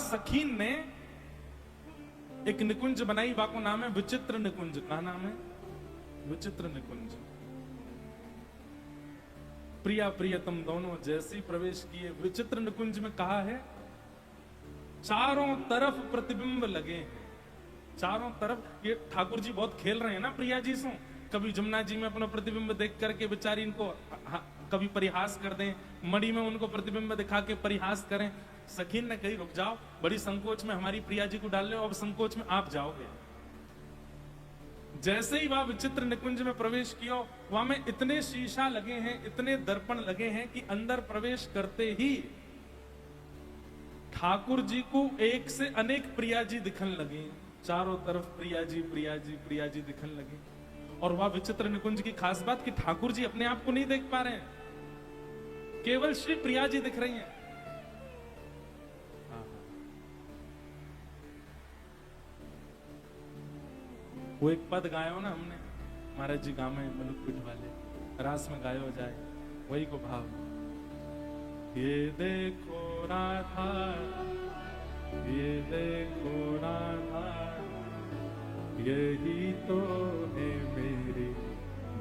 सखीन ने एक निकुंज बनाई, बाको नाम है विचित्र निकुंज। का नाम है? विचित्र निकुंज। प्रिया प्रियतम दोनों जैसी प्रवेश किए विचित्र निकुंज में। कहा है चारों तरफ प्रतिबिंब लगे हैं, चारों तरफ। ये ठाकुर जी बहुत खेल रहे हैं ना प्रिया जी से। कभी जमुना जी में अपना प्रतिबिंब देख करके बेचारी इनको कभी परिहास कर दें, मणि में उनको प्रतिबिंब दिखा के परिहास करें। सखीन ने कही रुक जाओ, बड़ी संकोच में हमारी प्रिया जी को डाल रहे हो, अब संकोच में आप जाओगे। जैसे ही वह विचित्र निकुंज में प्रवेश किया, वहां में इतने शीशा लगे हैं, इतने दर्पण लगे हैं कि अंदर प्रवेश करते ही ठाकुर जी को एक से अनेक प्रिया जी दिखने लगे। चारों तरफ प्रिया जी प्रिया जी प्रिया जी दिखने लगे। और वह विचित्र निकुंज की खास बात कि ठाकुर जी अपने आप को नहीं देख पा रहे हैं, केवल श्री प्रिया जी दिख रही हैं। वो एक पद गायो ना हमने, महाराज जी गामे मनुख पीठ वाले, रास में गायो जाए, वही को भाव। ये देखो राधा, ये देखो राधा, यही तो है मेरी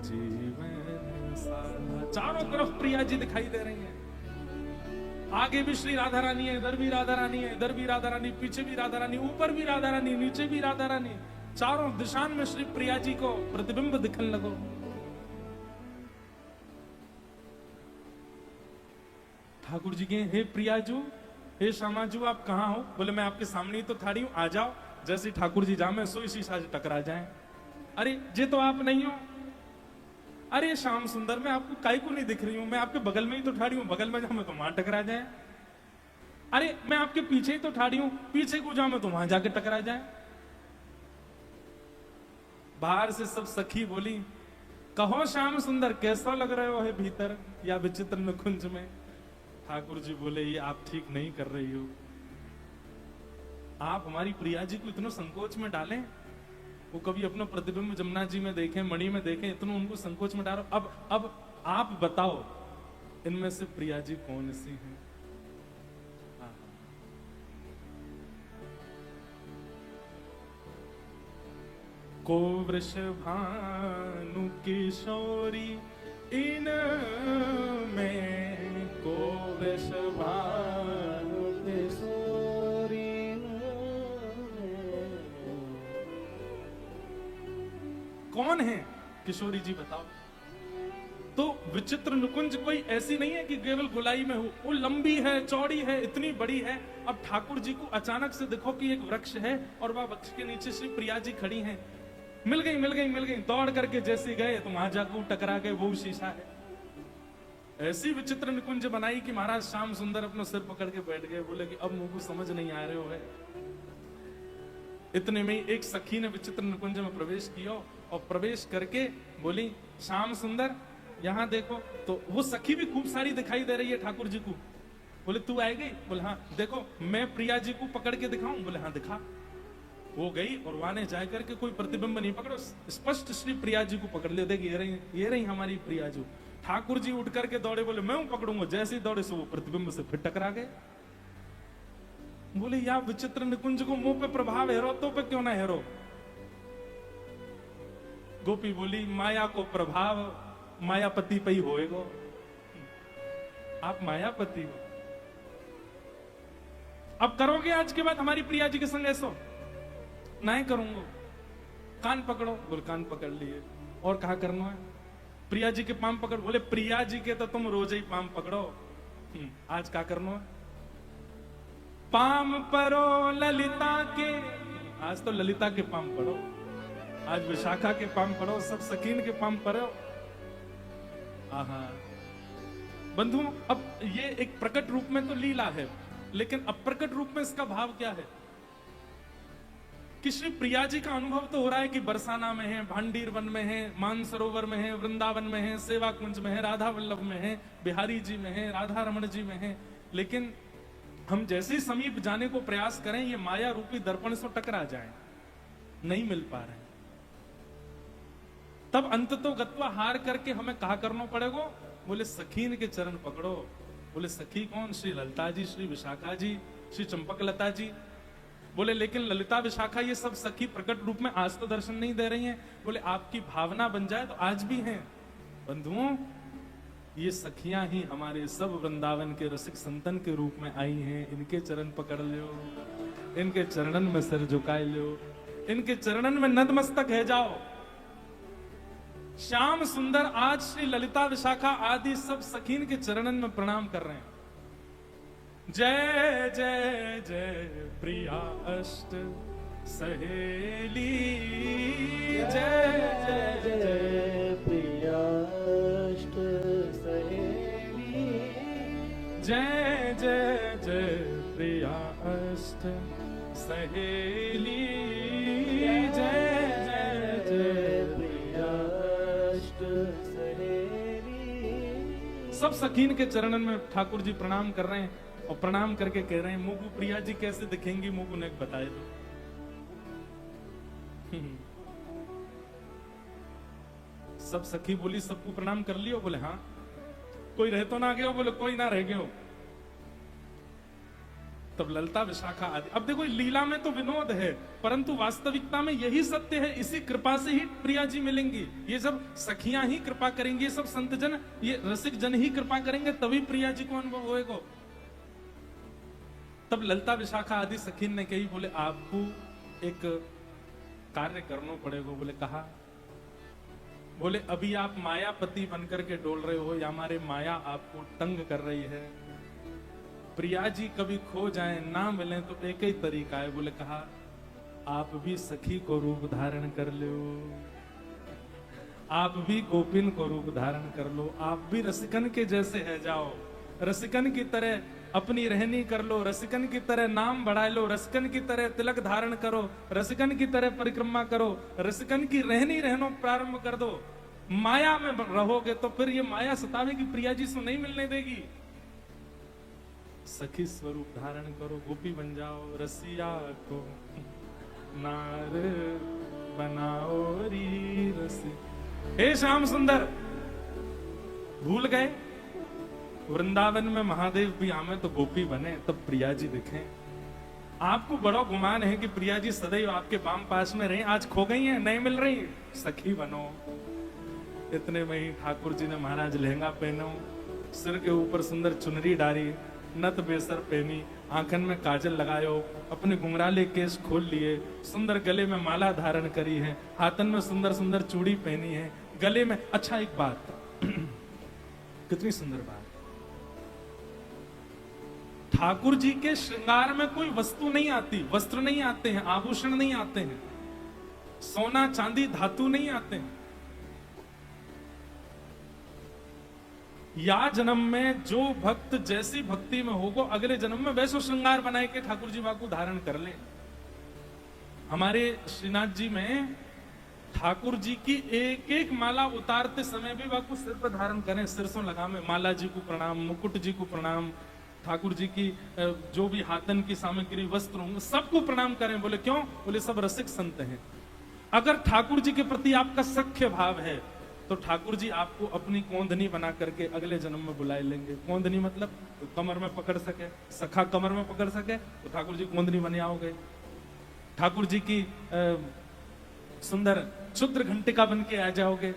जीवन साधा। चारों तरफ प्रिया जी दिखाई दे रही हैं। आगे भी श्री राधा रानी है, इधर भी राधा रानी है, इधर भी राधा रानी, पीछे भी राधा रानी, ऊपर भी राधा रानी, नीचे भी राधा रानी। चारों दिशाओं में श्री प्रिया जी को प्रतिबिंब दिखने लगो। ठाकुर जी के हे प्रियाजू, हे श्यामाजू, आप कहां हो? बोले मैं आपके सामने ही तो खड़ी हूं, आ जाओ। जैसे ठाकुर जी जामे सोई शीशा से टकरा जाए। अरे ये तो आप नहीं हो। अरे श्याम सुंदर, मैं आपको काई को नहीं दिख रही हूं, मैं आपके बगल में ही तो ठाड़ी हूं, बगल में जाऊं तो वहां टकरा जाए। अरे मैं आपके पीछे ही तो ठाड़ी हूं, पीछे को जाऊं तो वहां जाके टकरा जाए। बाहर से सब सखी बोली कहो श्याम सुंदर कैसा लग रहे हो है भीतर या विचित्र निकुंज में। ठाकुर जी बोले ये आप ठीक नहीं कर रही हो। आप हमारी प्रिया जी को इतना संकोच में डालें, वो कभी अपना प्रतिबिंब जमुना जी में देखें, मणि में देखें, इतना उनको संकोच में डालो। अब आप बताओ इनमें से प्रिया जी कौन सी हैं? को वृषभानु किशोरी इन में, को वृषभानु किशोरी। कौन है किशोरी जी बताओ? तो विचित्र निकुंज कोई ऐसी नहीं है कि केवल गोलाई में हो, वो लंबी है, चौड़ी है, इतनी बड़ी है। अब ठाकुर जी को अचानक से देखो कि एक वृक्ष है और वह वृक्ष के नीचे श्री प्रिया जी खड़ी हैं। मिल गई मिल गई मिल गई, दौड़ करके जैसे गए तो वहां जाकर टकरा गए, वो शीशा है। ऐसी विचित्र निकुंज बनाई कि महाराज श्याम सुंदर अपना सिर पकड़ के बैठ गए। बोले कि अब मुझको समझ नहीं आ रहे हो है। इतने में एक सखी ने विचित्र निकुंज में प्रवेश किया और प्रवेश करके बोली श्याम सुंदर यहाँ देखो। तो वो सखी भी खूब सारी दिखाई दे रही है ठाकुर जी को। बोले तू आएगी? बोले हाँ। देखो मैं प्रिया जी को पकड़ के दिखाऊं? बोले हाँ दिखा। वो गई और वहां जाए करके कोई प्रतिबिंब नहीं पकड़ो, स्पष्ट श्री प्रिया जी को पकड़ ले। देखिए ये रही हमारी प्रिया जी। ठाकुर जी उठ करके दौड़े, बोले मैं पकड़ूंगा। जैसे ही दौड़े से वो प्रतिबिंब से फिर टकरा गए। बोले या विचित्र निकुंज को मुंह पे प्रभाव हेरो तो पे क्यों ना हेरो। गोपी बोली माया को प्रभाव मायापति पे ही होएगो। आप मायापति हो। अब करोगे आज के बाद हमारी प्रिया जी के संग ऐसा? नहीं करूंगा। कान पकड़ो। बोले कान पकड़ लिए। और कहा करना है? प्रिया जी के पाम पकड़। बोले प्रिया जी के तो तुम रोज ही पाम पकड़ो, आज क्या करना है? पाम परो ललिता के। आज तो ललिता के पाम पड़ो, आज विशाखा के पाम पड़ो, सब सकीन के पाम पड़ो। आहा बंधुओं, अब ये एक प्रकट रूप में तो लीला है, लेकिन अप्रकट रूप में इसका भाव क्या है कि श्री प्रिया जी का अनुभव तो हो रहा है कि बरसाना में है, भांडीर वन में है, मानसरोवर में है, वृंदावन में है, सेवा कुंज में है, राधा वल्लभ में है, बिहारी जी में है, राधा रमण जी में है। लेकिन हम जैसे ही समीप जाने को प्रयास करें, ये माया रूपी दर्पण से टकरा जाए, नहीं मिल पा रहे। तब अंत तो गत्वा हार करके हमें कहा करना पड़ेगा? बोले सखीन के चरण पकड़ो। बोले सखी कौन? श्री ललिता जी, श्री विशाखा जी, श्री चंपकलता जी। बोले लेकिन ललिता विशाखा ये सब सखी प्रकट रूप में आज तो दर्शन नहीं दे रही हैं। बोले आपकी भावना बन जाए तो आज भी हैं। बंधुओं, ये सखियां ही हमारे सब वृंदावन के रसिक संतन के रूप में आई हैं। इनके चरण पकड़ लो, इनके चरणन में सिर झुकाए लो, इनके चरणन में नतमस्तक है जाओ। श्याम सुंदर आज श्री ललिता विशाखा आदि सब सखीन के चरणन में प्रणाम कर रहे हैं। जय जय जय प्रिया अष्ट सहेली, जय जय जय प्रिया अष्ट सहेली, जय जय जय प्रिया अष्ट सहेली, जय जय जय प्रिया अष्ट सहेली। सब सखीन के चरणन में ठाकुर जी प्रणाम कर रहे हैं और प्रणाम करके कह रहे हैं मुगु प्रिया जी कैसे दिखेंगी, मुगु ने बताए दो। सब सखी बोली सबको प्रणाम कर लियो। बोले हाँ। कोई रह तो ना गयो? बोले कोई ना रह गयो। तब ललिता विशाखा आदि, अब देखो लीला में तो विनोद है परंतु वास्तविकता में यही सत्य है। इसी कृपा से ही प्रिया जी मिलेंगी। ये सब सखियां ही कृपा करेंगी, ये सब संत जन, ये रसिक जन ही कृपा करेंगे तभी प्रिया जी को अनुभव होएगा। तब ललिता विशाखा आदि सखीन ने कही, बोले आपको एक कार्य करना पड़ेगा। बोले कहा? बोले अभी आप मायापति बनकर के डोल रहे हो या हमारे माया आपको तंग कर रही है। प्रिया जी कभी खो जाएं ना मिलें तो एक ही तरीका है। बोले कहा? आप भी सखी को रूप धारण कर लो, आप भी गोपिन को रूप धारण कर लो, आप भी रसिकन के जैसे है जाओ, रसिकन की तरह अपनी रहनी कर लो, रसिकन की तरह नाम बढ़ा लो, रसिकन की तरह तिलक धारण करो, रसिकन की तरह परिक्रमा करो, रसिकन की रहनी रहनो प्रारंभ कर दो। माया में रहोगे तो फिर ये माया सतावेगी, प्रिया जी से नहीं मिलने देगी। सखी स्वरूप धारण करो, गोपी बन जाओ, रसिया को नार बनाओ री रसी। हे श्याम सुंदर, भूल गए वृंदावन में महादेव भी आमे तो गोपी बने तब प्रिया जी दिखे। आपको बड़ा गुमान है कि प्रिया जी सदैव आपके बाम पास में रही, आज खो गई हैं, नहीं मिल रही, सखी बनो। इतने में ही ठाकुर जी ने महाराज लहंगा पहनो, सिर के ऊपर सुंदर चुनरी डाली, नत बेसर पहनी, आंखन में काजल लगायो, अपने घुंघराले केस खोल लिए, सुंदर गले में माला धारण करी है, हाथन में सुंदर सुंदर चूड़ी पहनी है, गले में। अच्छा एक बात कितनी सुंदर बात, ठाकुर जी के श्रृंगार में कोई वस्तु नहीं आती, वस्त्र नहीं आते हैं, आभूषण नहीं आते हैं, सोना चांदी धातु नहीं आते हैं। या जन्म में जो भक्त जैसी भक्ति में होगो अगले जन्म में वैसो श्रृंगार बनाए के ठाकुर जी बाको धारण कर ले। हमारे श्रीनाथ जी में ठाकुर जी की एक एक माला उतारते समय भी बाको सिर पर धारण करें, सिरसों लगा में माला जी को प्रणाम, मुकुट जी को प्रणाम, ठाकुर जी की जो भी हाथन की सामग्री वस्त्र होंगे सबको प्रणाम करें। बोले क्यों? बोले सब रसिक संत हैं। अगर ठाकुर जी के प्रति आपका सख्य भाव है तो ठाकुर जी आपको अपनी कोंदनी बना करके अगले जन्म में बुलाए लेंगे। कोंदनी मतलब तो कमर में पकड़ सके, सखा कमर में पकड़ सके तो ठाकुर जी कोंदनी बने आओगे। ठाकुर जी की सुंदर क्षुद्र घंटिका बन के आ जाओगे।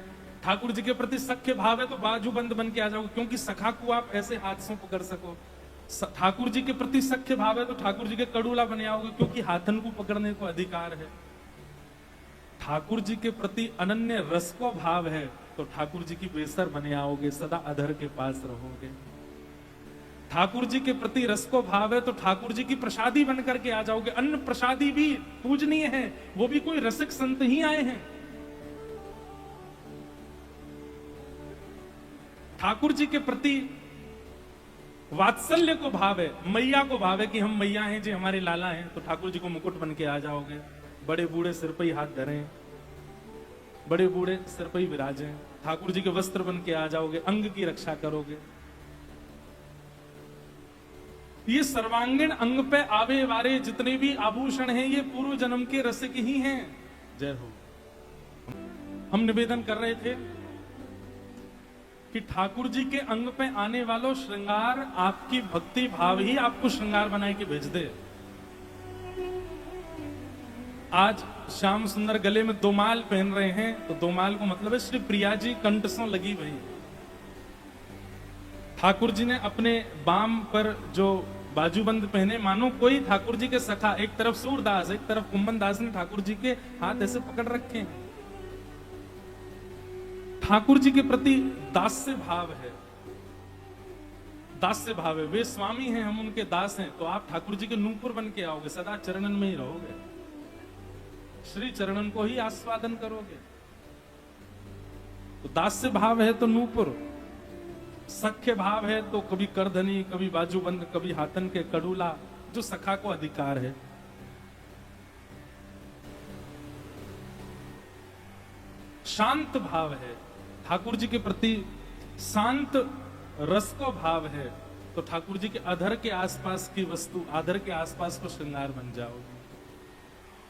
ठाकुर जी के प्रति सख्य भाव है तो बाजूबंद बन के आ जाओगे, क्योंकि सखा को आप ऐसे हाथ से पकड़ सको। ठाकुर जी के प्रति सख्य भाव है तो ठाकुर जी के कड़ूला बने आओगे, क्योंकि हाथन को पकड़ने को अधिकार है। ठाकुर जी के प्रति अनन्य रस को भाव है तो ठाकुर जी की बेसर बने आओगे, सदा अधर के पास रहोगे। ठाकुर जी के प्रति रस को भाव है तो ठाकुर जी की प्रसादी बन करके आ जाओगे। अन्न प्रसादी भी पूजनीय है, वो भी कोई रसिक संत ही आए हैं। ठाकुर जी के प्रति वात्सल्य को भाव है, मैया को भाव है कि हम मैया हैं जी, हमारे लाला हैं, तो ठाकुर जी को मुकुट बन के आ जाओगे। बड़े बूढ़े सिर पर ही हाथ धरें, बड़े बूढ़े सिर पर ही विराजें, ठाकुर जी के वस्त्र बन के आ जाओगे, अंग की रक्षा करोगे। ये सर्वांगीण अंग पे आवे वारे जितने भी आभूषण हैं ये पूर्व जन्म के रसिक ही हैं। जय हो। हम निवेदन कर रहे थे कि ठाकुर जी के अंग पे आने वालों श्रृंगार आपकी भक्ति भाव ही आपको श्रृंगार बनाए के भेज दे। आज श्याम सुंदर गले में दोमाल पहन रहे हैं, तो दोमाल को मतलब है श्री प्रिया जी कंठसों लगी हुई। ठाकुर जी ने अपने बाम पर जो बाजूबंद पहने, मानो कोई ठाकुर जी के सखा, एक तरफ सूरदास एक तरफ कुंभन दास ने ठाकुर जी के हाथ ऐसे पकड़ रखे हैं। ठाकुर जी के प्रति दास्य भाव है, दास्य भाव है। वे स्वामी हैं, हम उनके दास हैं, तो आप ठाकुर जी के नूपुर बन के आओगे, सदा चरणन में ही रहोगे, श्री चरणन को ही आस्वादन करोगे। तो दास्य भाव है तो नूपुर, सख्य भाव है तो कभी करधनी, कभी बाजूबंद, कभी हाथन के कड़ूला, जो सखा को अधिकार है। शांत भाव है, ठाकुर जी के प्रति शांत रस को भाव है, तो ठाकुर जी के अधर के आसपास की वस्तु, आधर के आसपास को श्रृंगार बन जाओगे।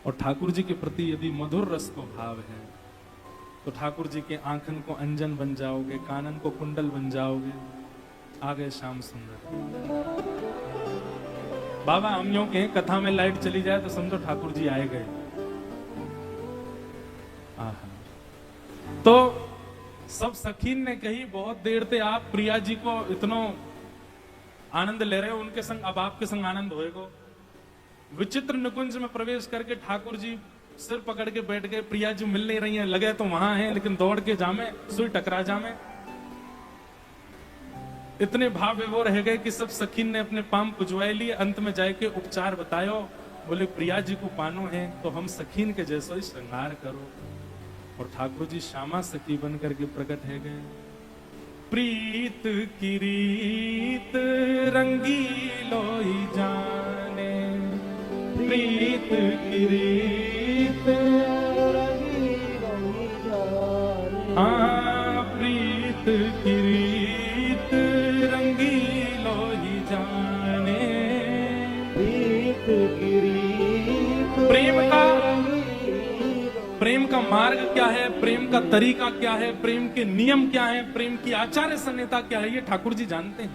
और ठाकुर जी के प्रति यदि मधुर रस को भाव है, तो ठाकुर जी के आंखन को अंजन बन जाओगे, कानन को कुंडल बन जाओगे। आ गए श्याम सुंदर। बाबा हम यूं कहें, कथा में लाइट चली जाए तो समझो ठाकुर जी आए गए। तो सब सखीन ने कही, बहुत देर से आप प्रिया जी को इतना आनंद ले रहे हो, उनके संग अब आपके संग आनंद होएगो। विचित्र निकुंज में प्रवेश करके ठाकुर जी सिर पकड़ के बैठ गए। प्रिया जी मिल नहीं रही हैं, लगे तो वहां हैं लेकिन दौड़ के जामे, सुई टकरा जामे। इतने भाव विभोर रह गए कि सब सखीन ने अपने पाम पुजवाए लिए। अंत में जाके उपचार बतायो, बोले प्रिया जी को पानो है तो हम सखीन के जैसा ही श्रृंगार करो। और ठाकुर जी श्यामा सखी बन करके प्रकट है गए। प्रीत की रीत रंगीलो ही जाने, प्रीत की रीत रंगीलो ही जाने। हाँ, प्रीत की रीत रंगीलो ही जाने। प्रीत की रीत प्रेम का मार्ग क्या है, प्रेम का तरीका क्या है, प्रेम के नियम क्या है, प्रेम की आचार्य संहिता क्या है, ये ठाकुर जी जानते हैं।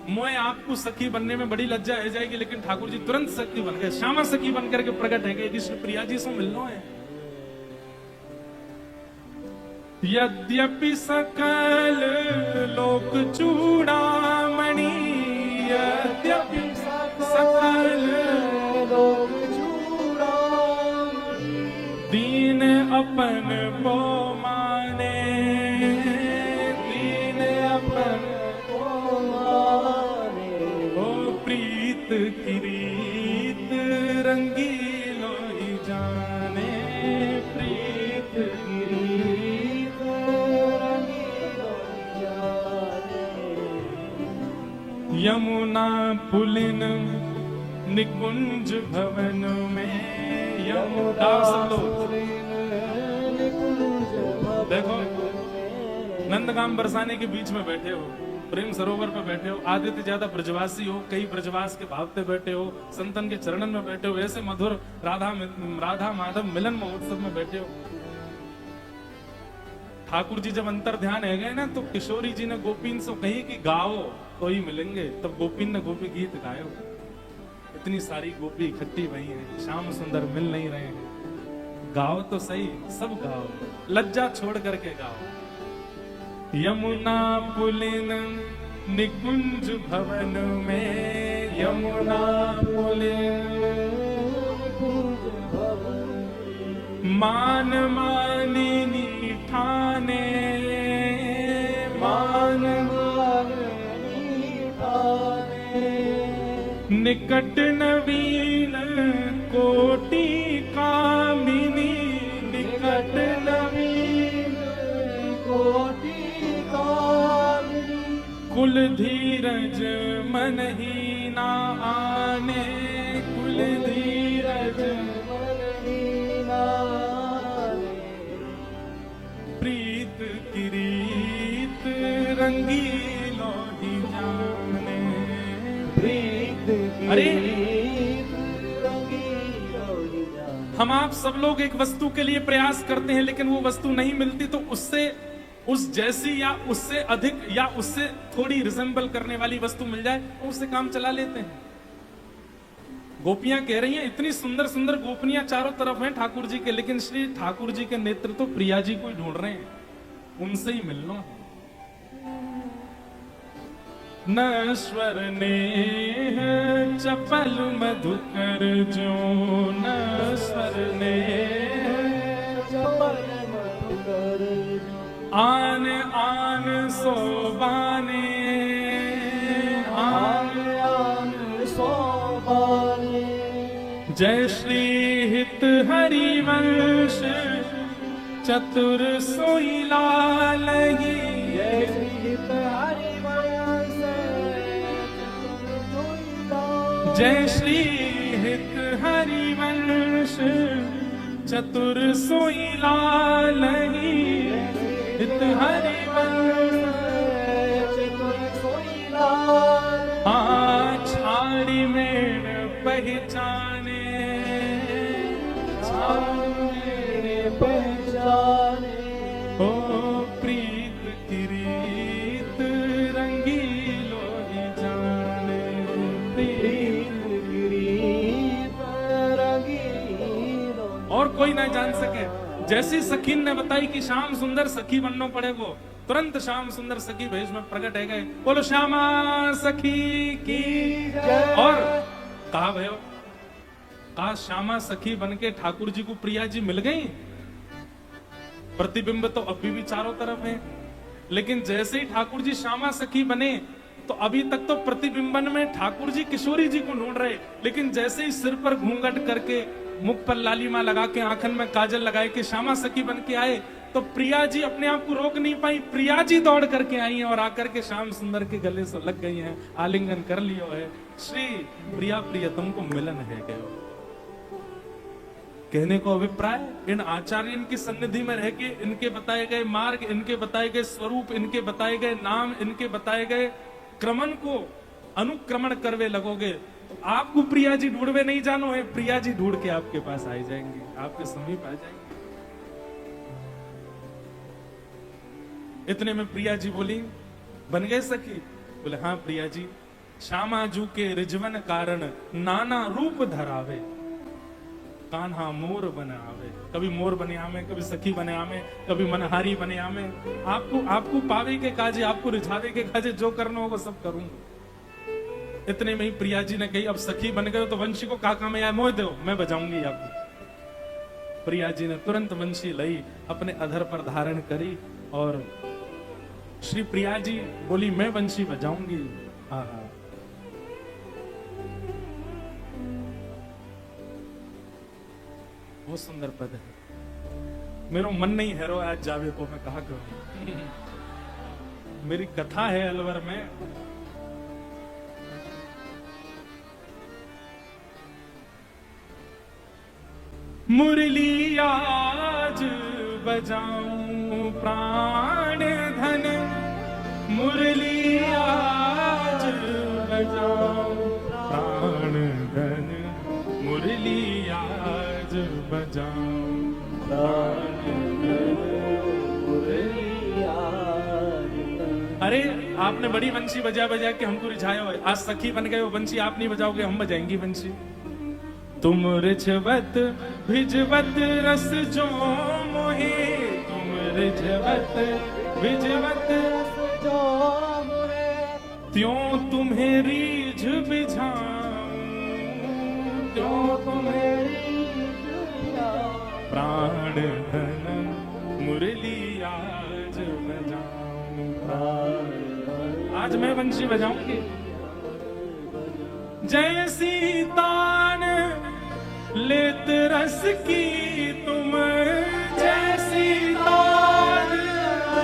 मोए आपको सखी बनने में बड़ी लज्जा रह जाएगी, लेकिन ठाकुर जी तुरंत सखी बन गए, श्यामा सखी बन करके प्रकट है गए। श्री प्रिया जी से मिलना है। यद्यपि सकल लोक चूड़ामणि, यद्यपि सकल लोक दीन अपन को माने, दीन अपन को माने। ओ प्रीत की रीत रंगीलो ही जाने, प्रीत की रीत रंगीलो ही जाने। यमुना पुलिन निकुंज भवन में, यमुना सब लोग देखो, नंदगाम बरसाने के बीच में बैठे हो, प्रेम सरोवर पे बैठे हो, आधे से ज्यादा ब्रजवासी हो, कई ब्रजवास के भाव पे बैठे हो, संतन के चरणन में बैठे हो, ऐसे मधुर राधा माधव मिलन महोत्सव में बैठे हो। ठाकुर जी जब अंतर ध्यान है गए ना, तो किशोरी जी ने गोपीन से कही कि गाओ तो ही मिलेंगे, तब गोपीन ने गोपी गीत गायो। इतनी सारी गोपी इकट्ठी वही है, श्याम सुंदर मिल नहीं रहे हैं, गाओ तो सही, सब गाओ, लज्जा छोड़ करके गाओ। यमुना पुलिन निकुंज भवन में, यमुना पुलिन निकुंज भवन। मान मानिनी ठाने, मान मानिनी ठाने। निकट नवीन कोटि कामिनी, निकट नवीन कोटि कामिनी। कुल धीरज मन ही ना आने, कुल धीरज मन ही ना आने। प्रीत की रीत रंगीलो ही जाने। प्रीत की अरे रीत रंगीलो ही जाने। हम आप सब लोग एक वस्तु के लिए प्रयास करते हैं, लेकिन वो वस्तु नहीं मिलती तो उससे उस जैसी या उससे अधिक या उससे थोड़ी रिजेंबल करने वाली वस्तु मिल जाए तो उससे काम चला लेते हैं। गोपियां कह रही हैं इतनी सुंदर सुंदर गोपनियां चारों तरफ हैं ठाकुर जी के, लेकिन श्री ठाकुर जी के नेत्र तो प्रिया जी को ही ढूंढ रहे हैं, उनसे ही मिलना है। नश्वर नेह चपल मधुकर जो, नश्वर नेह चपल मधुकर आन आन सोबाने, आन आन सोबाने। जय श्री हित हरिवंश चतुर सोई लालही, जय श्री हित हरिवंश जय श्री हित हरिवंश चतुर सोई लालही, हित हरिवंश छाड़ी में पहचाने, पहचाने। ओ प्रीत किरीत रंगीलो ही जाने, प्रीत किरीत रंगीलो। और कोई ना जान सके। जैसी सखीन ने बताई कि श्याम सुंदर सखी बनना पड़ेगा, तुरंत श्याम सुंदर सखी भेष में प्रकट है गए। बोलो श्यामा सखी की जय। और कहा भयो, कहा श्यामा सखी बनके ठाकुर जी को प्रिया जी मिल गई। प्रतिबिंब तो अभी भी चारों तरफ है, लेकिन जैसे ही ठाकुर जी श्यामा सखी बने तो अभी तक तो प्रतिबिंबन में ठाकुर जी किशोरी जी को ढूंढ रहे, लेकिन जैसे ही सिर पर घूंघट करके मुख पर लालिमा लगा के आंखन में काजल लगाए के श्यामा सखी बन के आए तो प्रिया जी अपने आप को रोक नहीं पाई। प्रिया जी दौड़ करके आई हैं और आकर के श्याम सुंदर के गले से लग गई हैं, आलिंगन कर लियो है। श्री प्रिया प्रियतम को मिलन है गयो। कहने को अभिप्राय, इन आचार्य की सन्निधि में रह के इनके बताए गए मार्ग, इनके बताए गए स्वरूप, इनके बताए गए नाम, इनके बताए गए क्रमण को अनुक्रमण करवे लगोगे तो आपको प्रिया जी ढूंढवे नहीं जानो है, प्रिया जी ढूंढ के आपके पास आ जाएंगे, आपके समीप आ जाएंगे। इतने में प्रिया जी बोली, बन गए सखी? बोले हाँ प्रिया जी। श्यामा जू के रिजवन कारण नाना रूप धरावे, कान्हा मोर बने आवे। कभी मोर बने आवे, कभी सखी बने आवे, कभी मनहारी बने आवे। आपको पावे के काजे, आपको रिझावे के काजे, जो करना होगा सब करूंगा। इतने में ही प्रिया जी ने कही अब सखी बन गए तो वंशी को काका में आए मोह दो, मैं बजाऊंगी आपको। प्रिया जी ने तुरंत वंशी लई, अपने अधर पर धारण करी और श्री प्रिया जी बोली मैं वंशी बजाऊंगी। हाँ हाँ, बहुत सुंदर पद है। मेरा मन नहीं है रो आज जावे को, मैं कहा करूं। मेरी कथा है अलवर में। मुरली आज बजाऊं प्राण धन, मुरली आज बजाऊं प्राण धन, मुरली आज बजाऊं प्राण धन, मुरली आज। अरे आपने बड़ी बंसी बजा बजा के हमको रिझाया हो, आज सखी बन गए हो, बंसी आप नहीं बजाओगे, हम बजाएंगी बंसी। तुम रिझवत भिजवत रस जो मोहे, तुम रिझवत भिजवत रस जो मोहे, त्यों तुम्हें रीझ बिझाऊं, त्यों तुम्हें रीझ बिझाऊं, प्राण धन मुरली आज बजाऊं, आज मैं बंशी बजाऊंगी। जय सीतान लेत रस की तुम, जय सीतान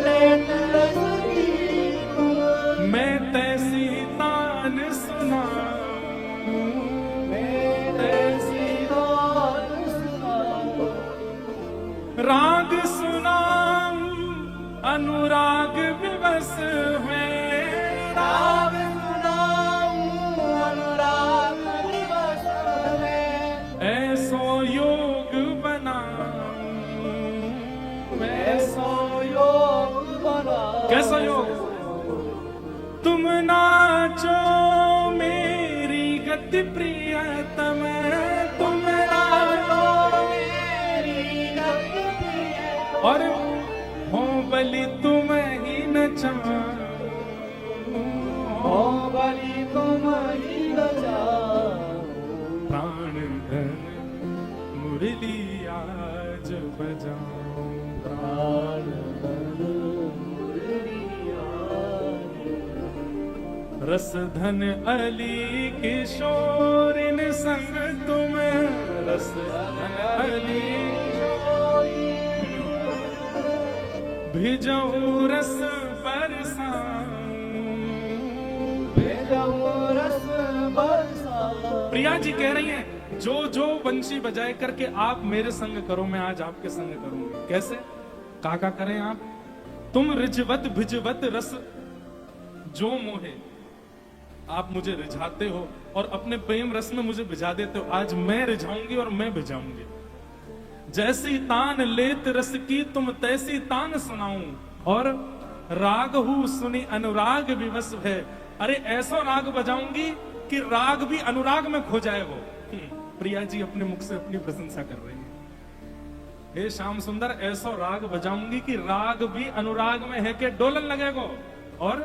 लेत रस की तुम, मैं तैसी तान सुनाऊं, मैं तैसी तान सुनाऊं, राग सुनाऊं अनुराग विवश है, राग योग बना गति प्रियतम तुम राजो मेरी गति प्रिय और हो बलि तुम ही न चाहूं हो बलि तुम ही न चाहूं प्राण धन मुरली आज बजाऊं प्राण धन मुरली आज रस धन अली किशोर इन संग तुम रस धन अली भिजऊ रस बरसाऊं भेजऊं रस बरसाऊं। प्रिया जी कह रही हैं जो जो बंशी बजाए करके आप मेरे संग करो मैं आज आपके संग करूंगी। कैसे काका करें आप तुम रिझवत भिजवत रस जो मोहे आप मुझे रिझाते हो और अपने प्रेम रस में मुझे भिजा देते हो। आज मैं रिझाऊंगी और मैं भिजाऊंगी। जैसी तान लेत रस की तुम तैसी तान सुनाऊं और राग हूं सुनी अनुराग विवश है। अरे ऐसा राग बजाऊंगी कि राग भी अनुराग में खो जाए वो। प्रिया जी अपने मुख से अपनी प्रशंसा कर रही है। हे श्याम सुंदर ऐसा राग बजाऊंगी कि राग भी अनुराग में है के डोलन लगेगो। और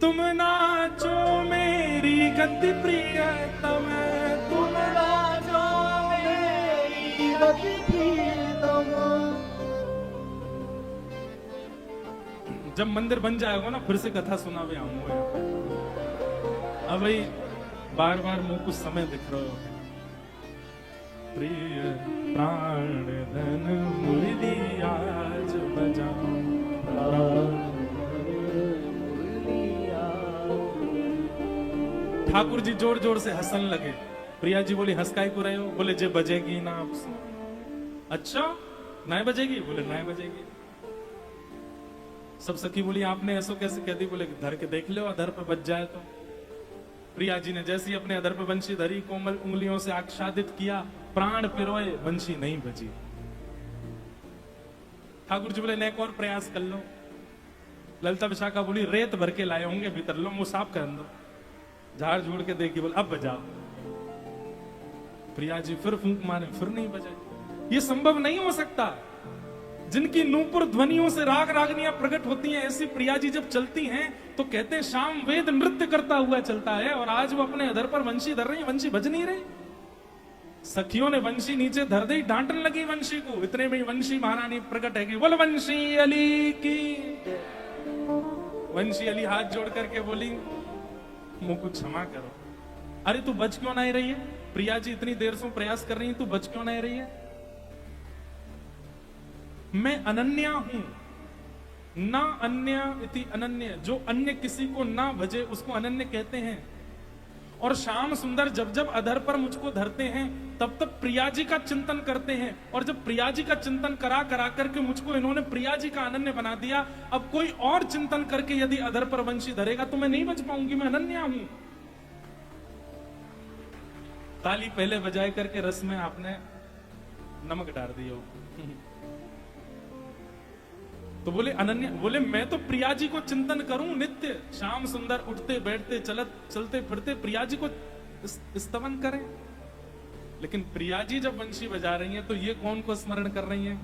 तुम नाचो मेरी गति प्रियतम तुम राजो मेरी गति प्रियतम। जब मंदिर बन जाएगा ना फिर से कथा सुनावे आऊंगा। अब भाई बार बार मुंह कुछ समय दिख रहे हो। प्रिय प्राण धन मुरली आज बजाऊं ठाकुर जी जोर जोर से हंसन लगे। प्रिया जी बोली हंसकाई को रहे हो? बोले जे बजेगी ना आपसे। अच्छा नहीं बजेगी? बोले नहीं बजेगी। सब सखी बोली आपने ऐसा कैसे कह दी? बोले धर के देख लो अधर पे बज जाए तो। प्रिया जी ने जैसी अपने अधर पे बंशी धरी कोमल उंगलियों से आच्छादित किया प्राण पिरोए बंशी नहीं बजी। ठाकुर जी बोले एक और प्रयास कर लो। ललिता विशाखा बोली रेत भर के लाए होंगे भीतर लो मुंह साफ कर दो। झाड़ झूड़ के देखी बोले अब बजाओ। प्रिया जी फिर फूंक मारे फिर नहीं बजाए। ये संभव नहीं हो सकता। जिनकी नूपुर ध्वनियों से राग रागनियां प्रकट होती हैं ऐसी प्रिया जी जब चलती हैं तो कहते हैं शाम वेद नृत्य करता हुआ चलता है। और आज वो अपने अधर पर वंशी धर रही है, वंशी बज नहीं रही। सखियों ने वंशी नीचे धर दी डांटने लगी वंशी को। इतने में वंशी महारानी प्रकट है कि बोल वंशी अली की। वंशी अली हाथ जोड़ करके बोली मुझको क्षमा करो। अरे तू बच क्यों नहीं रही है? प्रिया जी इतनी देर से प्रयास कर रही है, तू बच क्यों नहीं रही है? मैं अनन्या हूं ना अन्य इति अनन्य। जो अन्य किसी को ना भजे उसको अनन्य कहते हैं। और श्याम सुंदर जब जब अधर पर मुझको धरते हैं तब तब प्रिया जी का चिंतन करते हैं। और जब प्रिया जी का चिंतन करा करा करके मुझको इन्होंने प्रिया जी का अनन्य बना दिया। अब कोई और चिंतन करके यदि अधर पर वंशी धरेगा तो मैं नहीं बच पाऊंगी। मैं अनन्या हूं। ताली पहले बजाए करके रस में आपने नमक डाल दिया। तो बोले अनन्या, बोले मैं तो प्रिया जी को चिंतन करूं नित्य। श्याम सुंदर उठते बैठते चलते फिरते प्रिया जी को स्तवन करें। लेकिन प्रिया जी जब वंशी बजा रही हैं तो ये कौन को स्मरण कर रही हैं?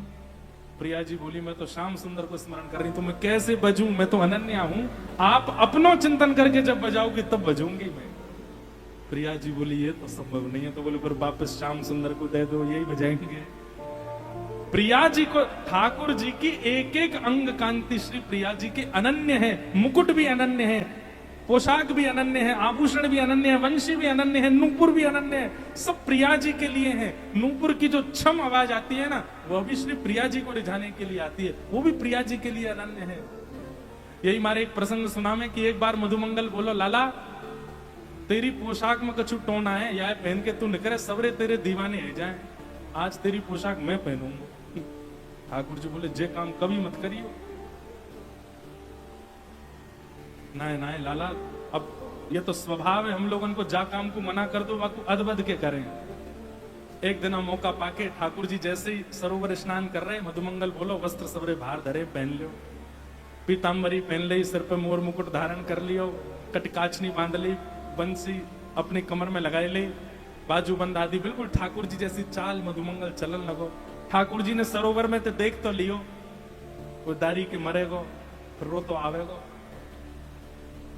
प्रिया जी बोली मैं तो श्याम सुंदर को स्मरण कर रही हूं। तो मैं कैसे बजूं? मैं तो अनन्या हूं। आप अपनो चिंतन करके जब बजाओगी तब बजूंगी मैं। प्रिया जी बोली ये तो संभव नहीं है। तो बोले फिर वापस श्याम सुंदर को दे दो यही बजाएंगे। प्रिया जी को ठाकुर जी की एक एक अंग कांति श्री प्रिया जी के अनन्य है। मुकुट भी अनन्य है, पोशाक भी अनन्य है, आभूषण भी अनन्य है, वंशी भी अनन्य है, नूपुर भी अनन्य है। सब प्रिया जी के लिए है। नूपुर की जो छम आवाज आती है ना वह भी श्री प्रिया जी को रिझाने के लिए आती है। वो भी प्रिया जी के लिए अनन्य है। यही मारे एक प्रसंग सुना में कि एक बार मधुमंगल बोलो लाला तेरी पोशाक में कछु टोना है या पहन के तू निकले सवरे तेरे दीवाने है जाए। आज तेरी पोशाक मैं पहनूंगा। ठाकुर जी बोले जे काम कभी मत करियो। नहीं नहीं लाला अब ये तो स्वभाव है हम लोगों को जा काम को मना कर दो वाकू अदबद के करें। एक दिन मौका पाके ठाकुर जी जैसे ही सरोवर स्नान कर रहे मधुमंगल बोलो वस्त्र सबरे बाहर धरे पहन लियो, पीताम्बरी पहन ली, सिर पे मोर मुकुट धारण कर लियो, कटकाचनी बांध ली, बंसी अपनी कमर में लगाए ले, बाजूबंद आदि, बिल्कुल ठाकुर जी जैसी चाल, मधुमंगल चलन लगो। ठाकुर जी ने सरोवर में तो देख तो लियो, वो दारी के मरेगो, फिर रो तो आवेगो।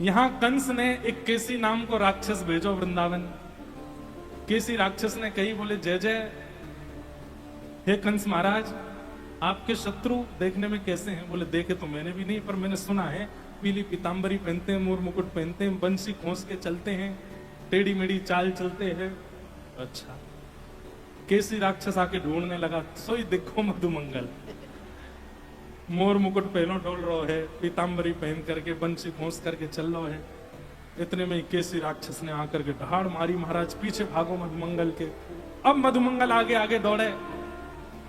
यहां कंस ने एक केसी नाम को राक्षस भेजो वृंदावन। केसी राक्षस ने कही, बोले जय जय, हे कंस महाराज, आपके शत्रु देखने में कैसे हैं? बोले देखे तो मैंने भी नहीं, पर मैंने सुना है पीली पीतांबरी पहनते हैं, मोर मुकुट पहनते हैं, बंसी खोस के चलते हैं, टेढ़ी मेढ़ी चाल चलते हैं। अच्छा। केसी राक्षस आके ढूंढने लगा, सोई देखो मधुमंगल, मोर मुकुट पहनो डोल रहो है, पीतांबरी पहन करके बंसी खोस करके चल रहो है। इतने में केसी राक्षस ने आकर के दहाड़ मारी, महाराज पीछे भागो मधुमंगल के। अब मधुमंगल आगे आगे दौड़े,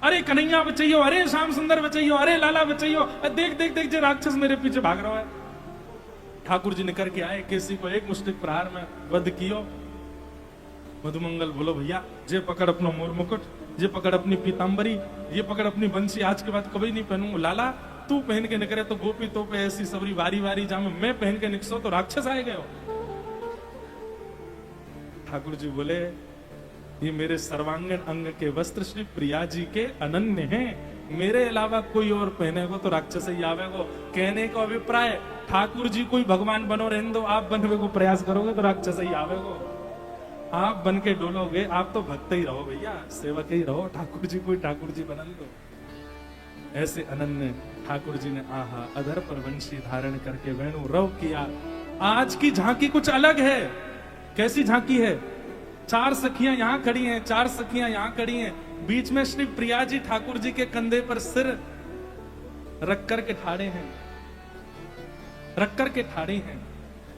अरे कन्हैया बचाइयो, अरे श्याम सुंदर बचाइयो, अरे लाला बचाइयो, देख देख देख जो राक्षस मेरे पीछे भाग रहा है। ठाकुर जी निकल के आए, केसी को एक मुष्टिक प्रहार में वध कियो। मधुमंगल बोलो भैया, जे पकड़ अपना मोर मुकुट, ये पकड़ अपनी पीतांबरी, ये पकड़ अपनी बंसी, आज के बाद कभी नहीं पहनूंगा। लाला तू पहन के निकले तो गोपी तो पे ऐसी सबरी वारी वारी जामे, मैं पहन के निकसो तो राक्षस आए गए। ठाकुर जी बोले, ये मेरे सर्वांगीण अंग के वस्त्र श्री प्रिया जी के अनन्य हैं, मेरे अलावा कोई और पहनेगो तो राक्षस ही आवेगो। कहने का अभिप्राय, ठाकुर जी कोई भगवान बनो रहने दो, आप बनने को प्रयास करोगे तो राक्षस ही आवेगो। आप बन के डोलोगे, आप तो भक्त ही रहो भैया, सेवक ही रहो, ठाकुर जी कोई ठाकुर जी बनन दो। ऐसे अनन्य ठाकुर जी ने आहा अधर पर वंशी धारण करके वेणु रव किया। आज की झांकी कुछ अलग है। कैसी झांकी है? चार सखियां यहां खड़ी हैं, चार सखियां यहां खड़ी हैं, बीच में श्री प्रिया जी ठाकुर जी के कंधे पर सिर रख कर के ठाड़े हैं, रख कर के ठाड़े हैं।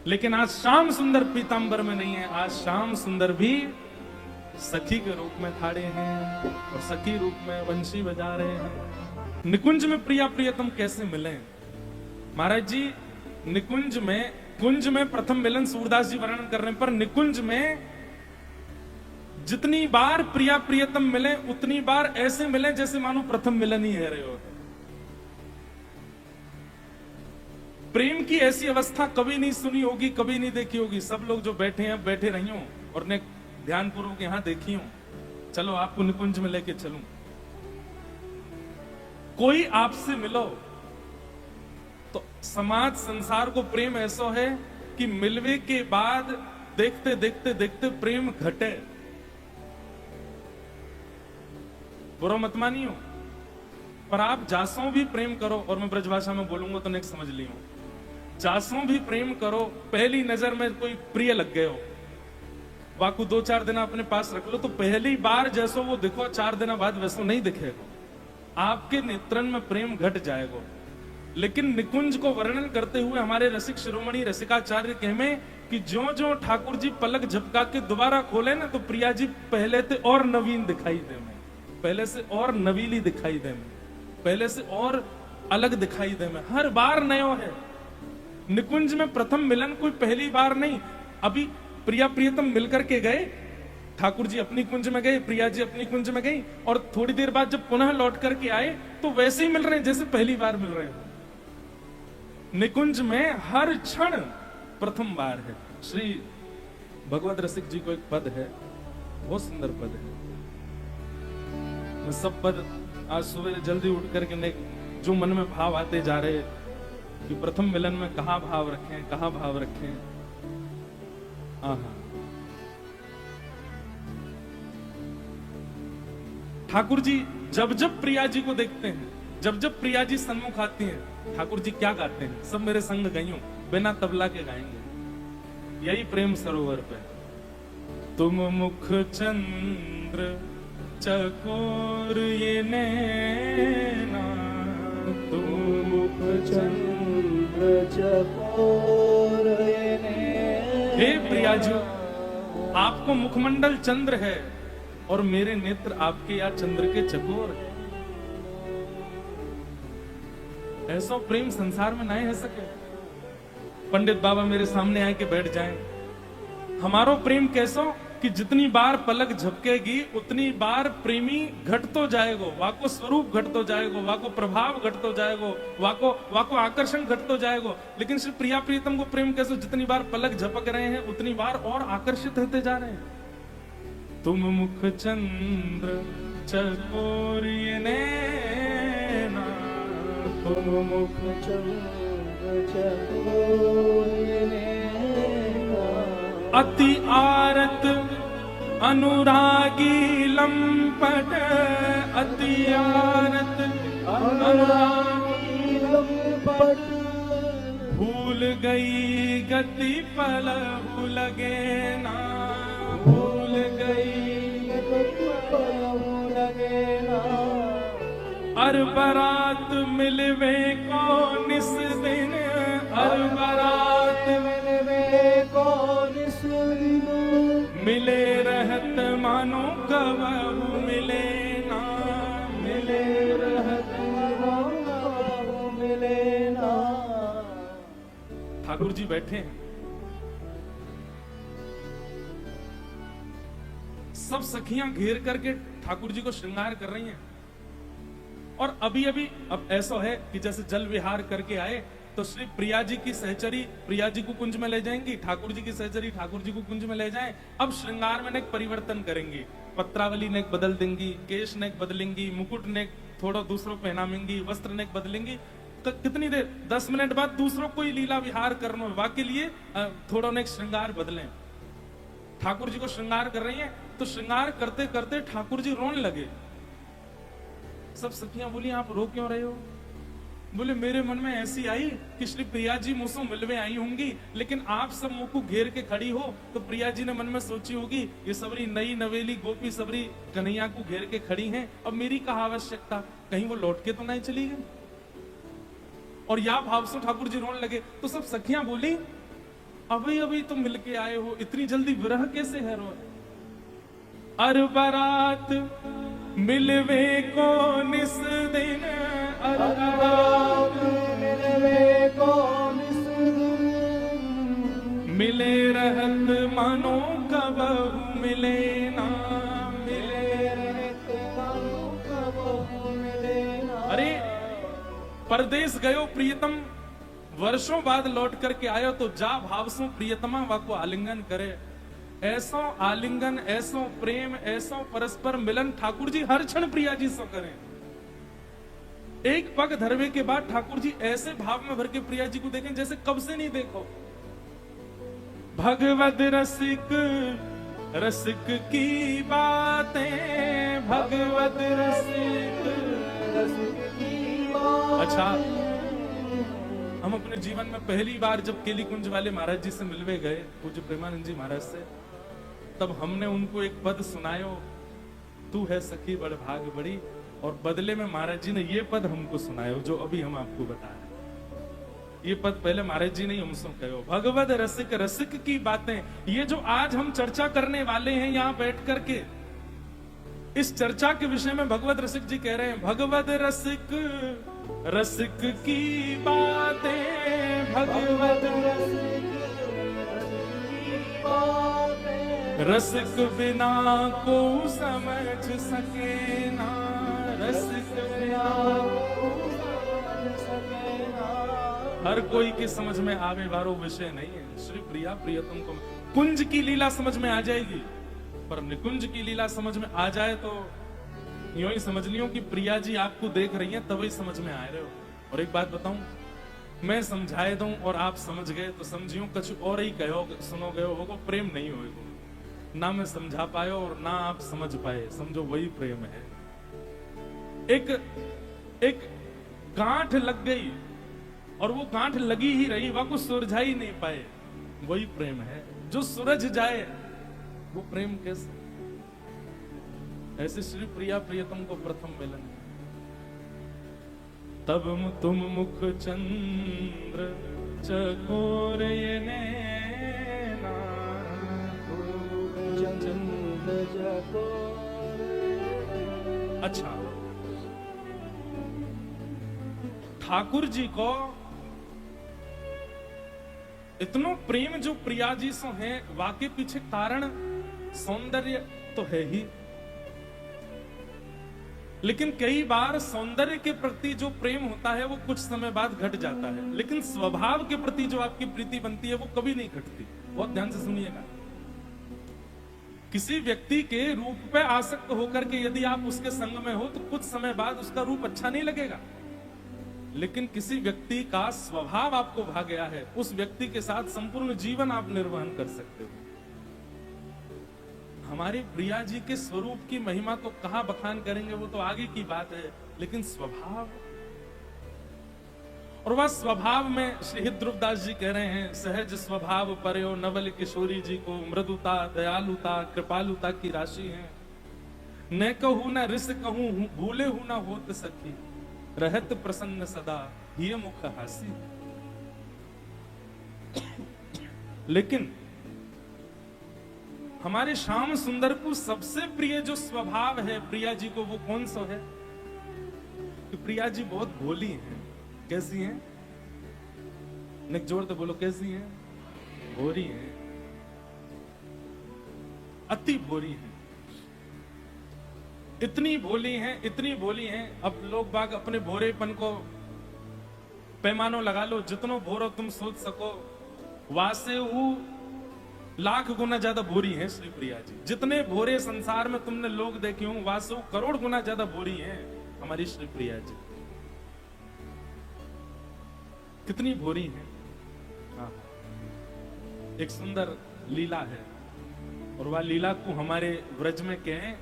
लेकिन आज श्याम सुंदर पीतांबर में नहीं है, आज श्याम सुंदर भी सखी के रूप में ठाड़े हैं और सखी रूप में वंशी बजा रहे हैं। निकुंज में प्रिया प्रियतम कैसे मिले? महाराज जी, निकुंज में, कुंज में प्रथम मिलन सूरदास जी वर्णन कर रहे हैं, पर निकुंज में जितनी बार प्रिया प्रियतम मिले उतनी बार ऐसे मिले जैसे मानो प्रथम मिलन ही है रहे हो। प्रेम की ऐसी अवस्था कभी नहीं सुनी होगी, कभी नहीं देखी होगी। सब लोग जो बैठे हैं बैठे रही हो और ने ध्यानपूर्वक यहां देखी हो। चलो आपको निकुंज में लेके चलूं। कोई आपसे मिलो तो समाज संसार को प्रेम ऐसा है कि मिलवे के बाद देखते देखते देखते प्रेम घटे। बुरा मत मानियो, पर आप जासों भी प्रेम करो, और मैं ब्रजभाषा में बोलूंगा तो नेक्स्ट समझ लियो। जासों भी प्रेम करो, पहली नजर में कोई प्रिय लग गए हो, वाकू 2-4 दिन अपने पास रख लो, तो पहली बार जैसो वो दिखो, 4 दिन बाद वैसो नहीं दिखेगा, आपके नेत्रन में प्रेम घट जाएगा। लेकिन निकुंज को वर्णन करते हुए हमारे रसिक शिरोमणि रसिकाचार्य कहमे कि जो जो ठाकुर जी पलक झपका के दोबारा खोले ना, तो प्रिया जी पहले से और नवीन दिखाई दे, में पहले से और नवीली दिखाई दे, में पहले से और अलग दिखाई दे, में हर बार नयो है। निकुंज में प्रथम मिलन कोई पहली बार नहीं। अभी प्रिया प्रियतम मिलकर के गए, ठाकुर जी अपनी कुंज में गए, प्रिया जी अपनी कुंज में गई, और थोड़ी देर बाद जब पुनः लौट करके आए तो वैसे ही मिल रहे हैं जैसे पहली बार मिल रहे हैं। निकुंज में हर क्षण प्रथम बार है। श्री भगवत रसिक जी को एक पद है, बहुत सुंदर पद है। मैं सब पद आज सुबह जल्दी उठ करके जो मन में भाव आते जा रहे कि प्रथम मिलन में कहा भाव रखें, कहा भाव रखें। आहा, ठाकुर जी जब जब प्रिया जी को देखते हैं, जब जब प्रिया जी सन्मुख आती हैं, ठाकुर जी क्या गाते हैं? सब मेरे संग गईयों, बिना तबला के गाएंगे यही प्रेम सरोवर पे। तुम मुख चंद्र चकोर ये नैना, तुम मुख चंद्र चकोर ये नैना। हे प्रिया जी, आपको मुखमंडल चंद्र है और मेरे नेत्र आपके या चंद्र के चकोर है। ऐसा प्रेम संसार में नहीं है सके। पंडित बाबा मेरे सामने आए के बैठ जाएं, हमारो प्रेम कैसो कि जितनी बार पलक झपकेगी उतनी बार प्रेमी घटतो जाएगो, वाको स्वरूप घटतो जाएगो, वाको प्रभाव घटतो जाएगो, वाको वाको आकर्षण घटतो जाएगो। लेकिन श्री प्रिया प्रियतम को प्रेम कैसे, जितनी बार पलक झपक रहे हैं उतनी बार और आकर्षित होते जा रहे हैं। तुम मुख चंद्र चकोर ये नैना, तुम मुख चंद्र चकोर ये नैना, अति आरत अनुरागी लंपट, अति आरत अनुरागी लंपट, भूल गई गति पल लगे ना, भूल गई गति पल लगे ना, अर बरात मिलवे को निस दिन, अर बरात मिलवे को निस दिन, मिले रहत मानो कबहू मिले ना, मिले रहत मानो मिले ना। ठाकुर जी बैठे हैं, सब सखियां घेर करके ठाकुर जी को श्रृंगार कर रही हैं। और अभी अभी अब ऐसा है कि जैसे जल विहार करके आए तो श्री प्रिया जी की सहचरी प्रिया जी को कुंज में ले जाएंगी, ठाकुर जी की सहचरी ठाकुर जी को कुंज में ले जाएं। अब श्रृंगार में एक परिवर्तन करेंगी, पत्रावली ने बदल देंगी, केश ने बदलेंगी, मुकुट ने थोड़ा दूसरों पहनावेंगी, वस्त्र ने बदलेंगी। कितनी देर, 10 मिनट बाद दूसरों को ही लीला विहार करना है, वाके लिए थोड़ा ने श्रृंगार बदलें। ठाकुर जी को श्रृंगार कर रही है तो श्रृंगार करते करते ठाकुर जी रोने लगे। सब सखियां बोली आप रो क्यों रहे हो? बोले मेरे मन में ऐसी आई कि श्री प्रिया जी मुझसे मिलवे आई होंगी, लेकिन आप सब मुंह को घेर के खड़ी हो तो प्रिया जी ने मन में सोची होगी ये सबरी नई नवेली गोपी सबरी कन्हैया को घेर के खड़ी हैं, अब मेरी कहा आवश्यकता, कहीं वो लौट के तो नहीं चली गई। और या भाव से ठाकुर जी रोने लगे तो सब सखियां बोली अभी अभी तुम मिलके आए हो, इतनी जल्दी विरह कैसे है रो? अर बरात मिलवे को निस दिन, अर बरात मिलवे को निस दिन, मिले रहत मानो कबहू मिले ना, मिले रहत मानो कबहू मिले ना। अरे परदेश गयो प्रियतम, वर्षों बाद लौट करके आयो तो जा भाव सो प्रियतमा वाको आलिंगन करे। ऐसो आलिंगन, ऐसो प्रेम, ऐसो परस्पर मिलन ठाकुर जी हर क्षण प्रिया जी से करें। एक पग धरवे के बाद ठाकुर जी ऐसे भाव में भर के प्रिया जी को देखें जैसे कब से नहीं देखो। भगवत रसिक रसिक की बातें, भगवत रसिक रसिक की बात। अच्छा, हम अपने जीवन में पहली बार जब केली कुंज वाले महाराज जी से मिलवे गए, पूज्य प्रेमानंद जी महाराज से, तब हमने उनको एक पद सुनायो, तू है सखी बड़ भाग बड़ी, और बदले में महाराज जी ने ये पद हमको सुनायो जो अभी हम आपको बताया। ये पद पहले महाराज जी ने हमसे कहो, भगवत रसिक रसिक की बातें। ये जो आज हम चर्चा करने वाले हैं यहाँ बैठ करके, इस चर्चा के विषय में भगवत रसिक जी कह रहे हैं, भगवत रसिक रसिक की बातें, भगवत रसिक की बातें, रसिक बिना को समझ सके ना, रसिक बिना समझ सके ना। हर कोई की समझ में आवे वारो विषय नहीं है। श्री प्रिया प्रियतम को कुंज की लीला समझ में आ जाएगी, पर निकुंज की लीला समझ में आ जाए तो यूं ही समझ लियो कि प्रिया जी आपको देख रही हैं तभी समझ में आ रहे हो। और एक बात बताऊं, मैं समझाए दूं और आप समझ गए तो समझियो कुछ और ही कहो सुनो गए होगा, प्रेम नहीं होगा। ना मैं समझा पायो और ना आप समझ पाए, समझो वही प्रेम है। एक गांठ लग गई और वो गांठ लगी ही रही, वह को सुलझा ही नहीं पाए, वही प्रेम है। जो सुलझ जाए वो प्रेम कैसे? ऐसे श्री प्रिया प्रियतम को प्रथम मिलन, तब तुम मुख चंद्र चकोर ये नैना, चंद्र चकोर। अच्छा, ठाकुर जी को इतनो प्रेम जो प्रिया जी से है, वाके पीछे कारण सौंदर्य तो है ही, लेकिन कई बार सौंदर्य के प्रति जो प्रेम होता है वो कुछ समय बाद घट जाता है, लेकिन स्वभाव के प्रति जो आपकी प्रीति बनती है वो कभी नहीं घटती। बहुत ध्यान से सुनिएगा। किसी व्यक्ति के रूप पे आसक्त होकर के यदि आप उसके संग में हो तो कुछ समय बाद उसका रूप अच्छा नहीं लगेगा, लेकिन किसी व्यक्ति का स्वभाव आपको भा गया है, उस व्यक्ति के साथ संपूर्ण जीवन आप निर्वहन कर सकते हो। हमारे प्रिया जी के स्वरूप की महिमा तो कहां बखान करेंगे, वो तो आगे की बात है, लेकिन स्वभाव, और वह स्वभाव में श्री ध्रुवदास जी कह रहे हैं, सहज स्वभाव पर्यो नवल किशोरी जी को मृदुता दयालुता कृपालुता की राशि है। न कहूं न रिस कहूं भूले हूं न होत सखी, रहत प्रसन्न सदा ये मुख हासी। लेकिन हमारे श्याम सुंदर को सबसे प्रिय जो स्वभाव है प्रिया जी को, वो कौन सा है? कि प्रिया जी बहुत भोली हैं। कैसी हैं? निक जोर तो बोलो, कैसी हैं? भोरी हैं, अति भोरी हैं, इतनी भोली हैं, इतनी भोली हैं। अब लोग बाग अपने भोरेपन को पैमानो लगा लो, जितनो भोरो तुम सोच सको, वासे वो लाख गुना ज्यादा भोरी है श्री प्रिया जी। जितने भोरे संसार में तुमने लोग देखे हों, वासु करोड़ गुना ज्यादा भोरी हैं हमारी श्री प्रिया जी। कितनी भोरी हैं। हाँ, एक सुंदर लीला है, और वह लीला को हमारे व्रज में कहें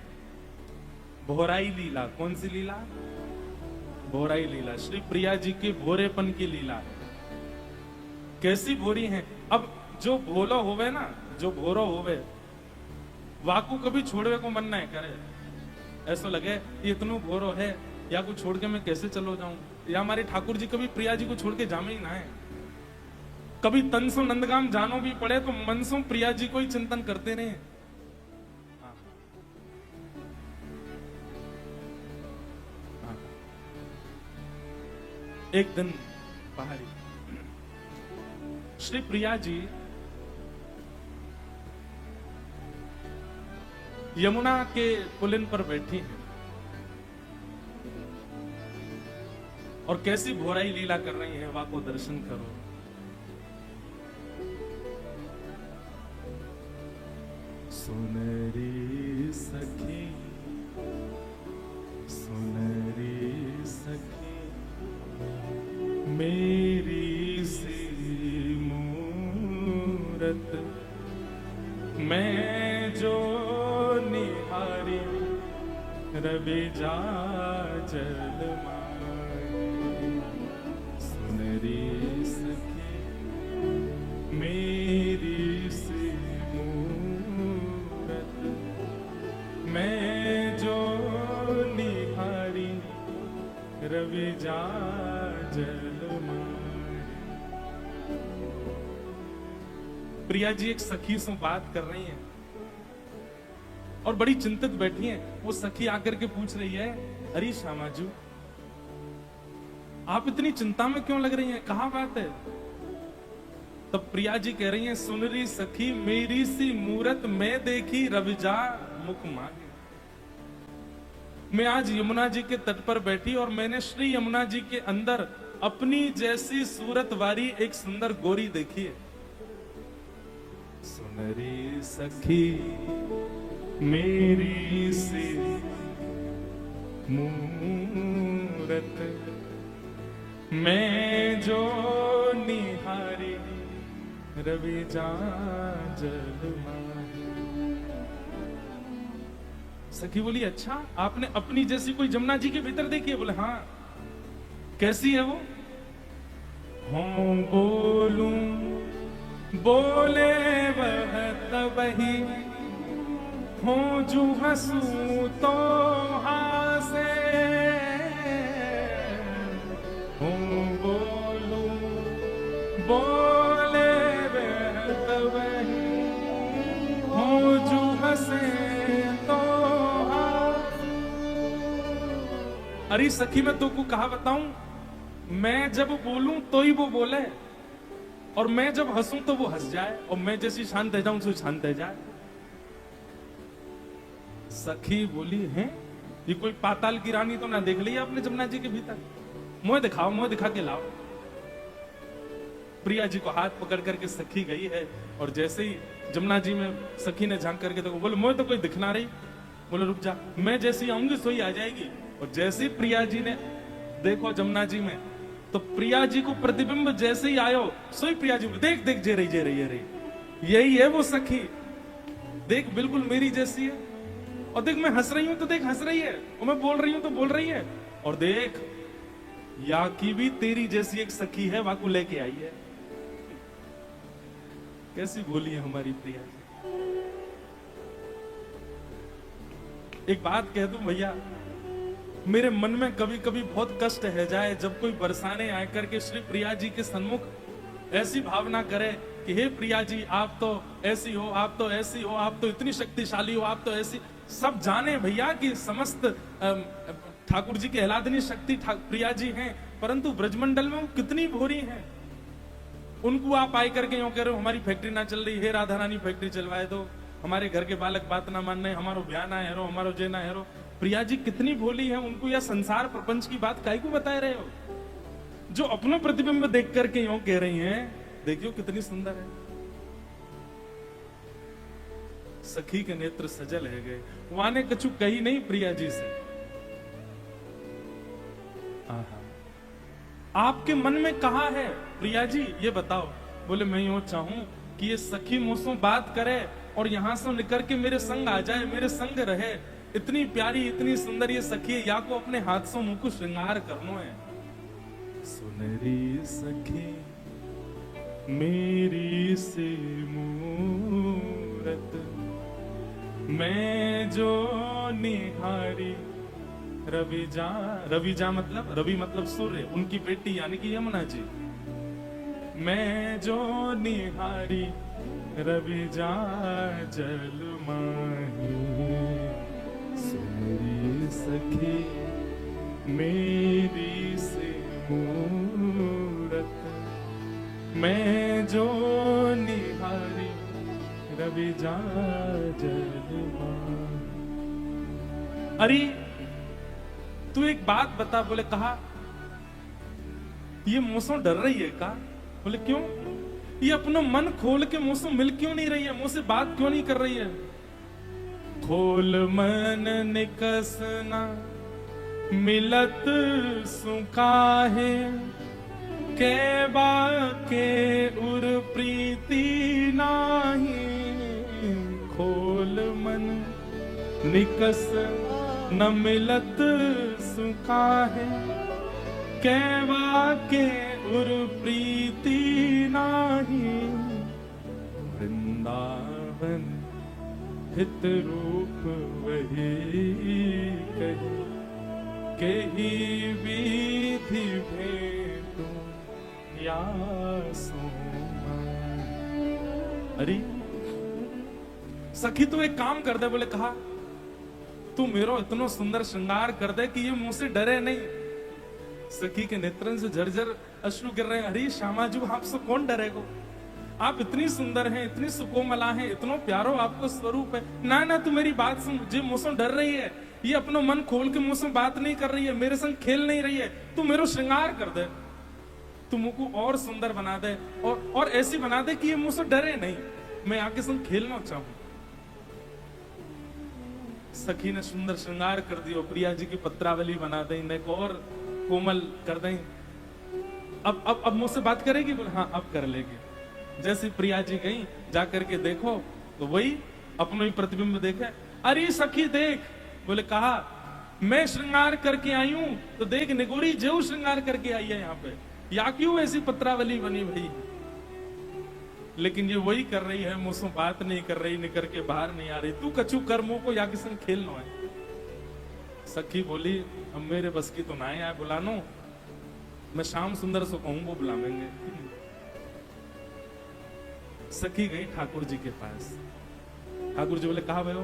भोराई लीला। कौन सी लीला? भोराई लीला। श्री प्रिया जी के भोरेपन की लीला है। कैसी भोरी हैं। अब जो भोलो होवे ना, जो भोरो होवे, वाकू कभी छोड़वे को मन नहीं करे। ऐसा लगे ये इतनो भोरो है, या को छोड़ के मैं कैसे चलो जाऊं। या हमारे ठाकुर जी कभी प्रिया जी को छोड़ के जामे ही ना है। कभी तनसो नंदगाम जानो भी पड़े तो मनसो प्रिया जी को ही चिंतन करते रहे। हाँ। हाँ। एक दिन पहाड़ी श्री प्रिया जी यमुना के पुलिन पर बैठी हैं, और कैसी भोराई लीला कर रही हैं, वहां को दर्शन करो। सुनरी सखी, सुनरी सखी, मेरी सी मूरत मैं जो निहारी, रवि जा जल माई। सुनरी सखी मेरी सी मूरत मैं जो निहारी, रवि जा जल माई। प्रिया जी एक सखी से बात कर रही हैं और बड़ी चिंतित बैठी हैं। वो सखी आकर के पूछ रही है, अरे श्यामाजू आप इतनी चिंता में क्यों लग रही हैं, कहाँ बात है? तब प्रिया जी कह रही हैं, सुनरी सखी मेरी सी मूरत मैं देखी, रविजा मुख मांगे। मैं आज यमुना जी के तट पर बैठी और मैंने श्री यमुना जी के अंदर अपनी जैसी सूरत वाली एक सुंदर गोरी देखी है। सुनरी सखी मेरी सी मूरत मैं जो निहारी, रवि जा जल माही। सखी बोली, अच्छा आपने अपनी जैसी कोई जमुना जी के भीतर देखी है? बोले हाँ। कैसी है वो? हों बोलूं बोले वह तबही, हो जो हंसू तो हासे, हो बोलूं बोले वह तबही, हो जो हंसे तो हासे। अरे सखी मैं तुमको कहा बताऊं, मैं जब बोलूं तो ही वो बोले, और मैं जब हंसूं तो वो हंस जाए, और मैं जैसी शांत रह जाऊं तो शांत रह जाए। सखी बोली है ये कोई पाताल की रानी तो ना देख ली आपने जमुना जी के भीतर, मुंह दिखाओ, मुंह दिखा के लाओ। प्रिया जी को हाथ पकड़ करके सखी गई है और जैसे ही जमुना जी में सखी ने झांक करके देखो, बोले मुझे तो कोई दिखना रही। बोले रुक जा, मैं जैसी आऊंगी सोई आ जाएगी। और जैसे ही प्रिया जी ने देखो जमुना जी में, तो प्रिया जी को प्रतिबिंब जैसे ही आयो सोई प्रिया जी देख देख जे रही जे रही, ये रही, यही है वो सखी, देख बिल्कुल मेरी जैसी है। और देख मैं हंस रही हूं तो देख हंस रही है, और मैं बोल रही हूं तो बोल रही है। और देख या की भी तेरी जैसी एक सखी है, वाकू लेके आई है। कैसी बोली है हमारी प्रिया जी। एक बात कह दूं भैया, मेरे मन में कभी कभी बहुत कष्ट है जाए जब कोई बरसाने आकर के श्री प्रिया जी के सन्मुख ऐसी भावना करे कि हे प्रिया जी आप तो ऐसी हो, आप तो ऐसी हो, आप तो इतनी शक्तिशाली हो, आप तो ऐसी। सब जाने भैया कि समस्त ठाकुर जी की आह्लादनी शक्ति प्रिया जी हैं, परंतु ब्रजमंडल में वो कितनी भोरी हैं। उनको आप आए करके यूं कह रहे हो हमारी फैक्ट्री ना चल रही है, राधा रानी फैक्ट्री चलवाए दो, हमारे घर के बालक बात ना मान रहे, हमारो ब्याह ना हेरो, हमारो जे ना हेरो। प्रिया जी कितनी भोली है, उनको यह संसार प्रपंच की बात काहे को बता रहे हो। जो अपना प्रतिबिंब देख करके यूं कह रही हैं, देखियो कितनी सुंदर है। सखी के नेत्र सजल है गए, वहां ने कछु कही नहीं प्रिया जी से। आहा, आपके मन में कहा है प्रिया जी ये बताओ। बोले मैं यूं चाहूं कि ये सखी मुझसे बात करे और यहां से निकल के मेरे संग आ जाए, मेरे संग रहे। इतनी प्यारी इतनी सुंदर ये सखी है, या को अपने हाथ से मुंह को श्रृंगार करनो है। सुनरी सखी मेरी से मूरत, मैं जो निहारी रवि जा मतलब रवि मतलब सूर्य, उनकी बेटी यानी कि यमुना जी। मैं जो निहारी रवि जा जल माही, सुनरी सखी मेरी से मूरत, मैं जो निहारी रवि जा जल माही। अरे तू एक बात बता। बोले कहा ये मुझसे डर रही है का। बोले क्यों, ये अपना मन खोल के मुझसे मिल क्यों नहीं रही है, मुझसे बात क्यों नहीं कर रही है। खोल मन निकसना मिलत सुखा है, के बाके उर प्रीति नाही। खोल मन निकस न मिलत सुखा है, कहवा के उर प्रीति नाही। वृंदावन हित रूप वही कही, केही विधि भेटो या सोमा। अरे सखी तू एक काम कर दे। बोले कहा तू मेरो इतना सुंदर श्रृंगार कर दे कि ये मुंह से डरे नहीं। सखी के नेत्रन से झरझर अश्रु गिर रहे हैं। अरे श्यामाजू आपसे कौन डरेगो, आप इतनी सुंदर हैं, इतनी सुकोमला हैं, इतना प्यारो आपको स्वरूप है। ना ना तू मेरी बात सुन, मुझे मुझसे डर रही है, ये अपना मन खोल के मुझसे बात नहीं कर रही है, मेरे संग खेल नहीं रही है। तू मेरो श्रृंगार कर दे, तू मुझको और सुंदर बना दे और ऐसी बना दे कि ये मुझसे डरे नहीं, मैं आके संग खेलना चाहूं। सखी ने सुंदर श्रृंगार कर दियो, प्रिया जी की पत्रावली बना दें, नेक और कोमल कर दें। अब मुझसे बात करेगी। बोले हाँ अब कर लेगी। जैसे प्रिया जी गई, जाकर के देखो तो वही अपना ही प्रतिबिंब देखे। अरे सखी देख। बोले कहा मैं श्रृंगार करके आई हूं तो देख निगोरी जो श्रृंगार करके आई है यहाँ पे, या क्यों ऐसी पत्रावली बनी भाई। लेकिन ये वही कर रही है, मुझसे बात नहीं कर रही, निकर के बाहर नहीं आ रही। तू कछु कर्मों को या किसी खेलना है। सखी बोली अब मेरे बस की तो ना है, बुलानो मैं श्याम सुंदर से कहूं वो बुलावेंगे। सखी गई ठाकुर जी के पास। ठाकुर जी बोले कहा भयो।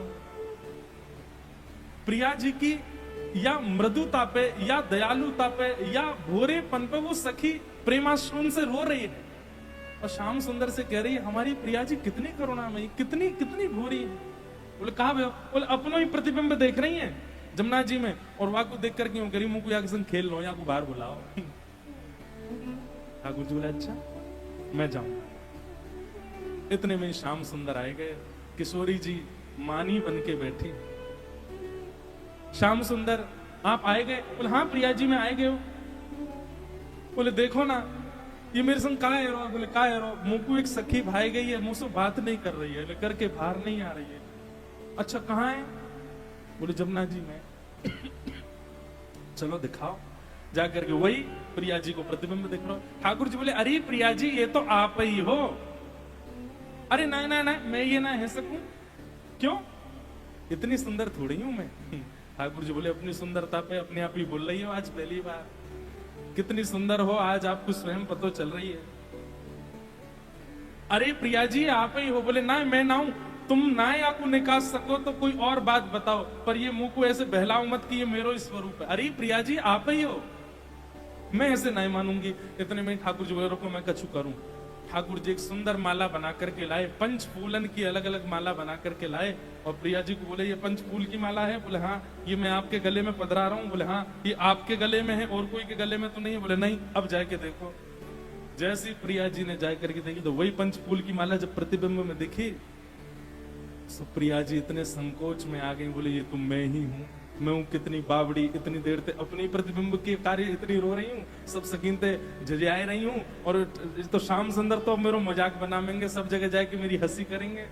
प्रिया जी की या मृदुता पे या दयालुता पे या भोरेपन पे वो सखी प्रेमाश्रुन से रो रही है और श्याम सुंदर से कह रही है हमारी प्रिया जी कितनी करुणामयी, कितनी कितनी भोरी है। बोले कहा भैया? बोले अपनो ही प्रतिबिंब देख रही है जमुना जी में, और वहां को देख कर क्यों करी मुंह को या संग खेल लो, या को बाहर बुलाओ। ठाकुर जी बोले अच्छा मैं जाऊंगा। इतने में श्याम सुंदर आए गए, किशोरी जी मानी बन के बैठी। श्याम सुंदर आप आए गए? बोले हाँ प्रिया जी मैं आए गए हो। बोले देखो ना ये मेरे संग कहा है रो। बोले कहा है रो? मुंह को एक सखी भाई गई है, मुंह से बात नहीं कर रही है, लेकर के बाहर नहीं आ रही है। अच्छा कहाँ है? बोले जमुना जी में। चलो दिखाओ। जाकर के वही प्रिया जी को प्रतिबिंब दिख रहा हो। ठाकुर जी बोले अरे प्रिया जी ये तो आप ही हो। अरे नहीं नहीं नहीं मैं ये ना है सकूं। क्यों? इतनी सुंदर थोड़ी हूं मैं। ठाकुर जी बोले अपनी सुंदरता पे अपने आप ही बोल रही हो आज पहली बार। कितनी सुंदर हो आज आपको स्वयं पता चल रही है। अरे प्रिया जी आप ही हो। बोले ना मैं ना हूं। तुम ना आपको निकाल सको तो कोई और बात बताओ, पर ये मुंह को ऐसे बहलाओ मत कि ये मेरा ही स्वरूप है। अरे प्रिया जी आप ही हो, मैं ऐसे नहीं मानूंगी। इतने में ठाकुर जी बोले रुको मैं कछु करूं। ठाकुर जी एक सुंदर माला बना करके लाए, पंच फूलन की अलग अलग माला बना करके लाए, और प्रिया जी को बोले ये पंच फूल की माला है? बोले हाँ। ये मैं आपके गले में पधरा रहा हूँ? बोले हाँ। ये आपके गले में है और कोई के गले में तो नहीं है? बोले नहीं। अब जाके देखो। जैसी प्रिया जी ने जाए करके देखी तो वही पंच फूल की माला जब प्रतिबिंब में दिखी, तो प्रिया जी इतने संकोच में आ गई। बोले ये तो मैं ही हूँ, मैं हूँ कितनी बावड़ी। इतनी देर से अपनी प्रतिबिंब के कार्य इतनी रो रही हूँ, सब सकीनते झिझियाए रही हूँ, और तो श्याम सुंदर तो मेरा मजाक बनाएंगे, सब जगह जाके मेरी हंसी करेंगे।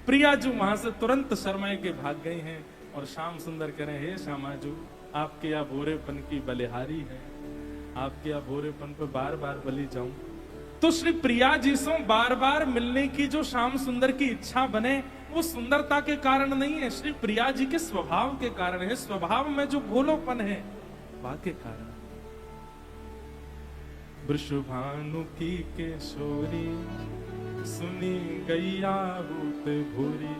प्रिया जी वहां से तुरंत शर्माए के भाग गई हैं, और श्याम सुंदर कह रहे हे श्यामाजू आपके या भोरेपन की बलिहारी है, आपके या भोरेपन पे बार बार बलि जाऊं। तो श्री प्रिया जी से बार बार मिलने की जो श्याम सुंदर की इच्छा बने, वो सुंदरता के कारण नहीं है, श्री प्रिया जी के स्वभाव के कारण है। स्वभाव में जो भोलोपन है वाके कारण। वृषभानु की केशोरी सुनी गैया भूत भूरी,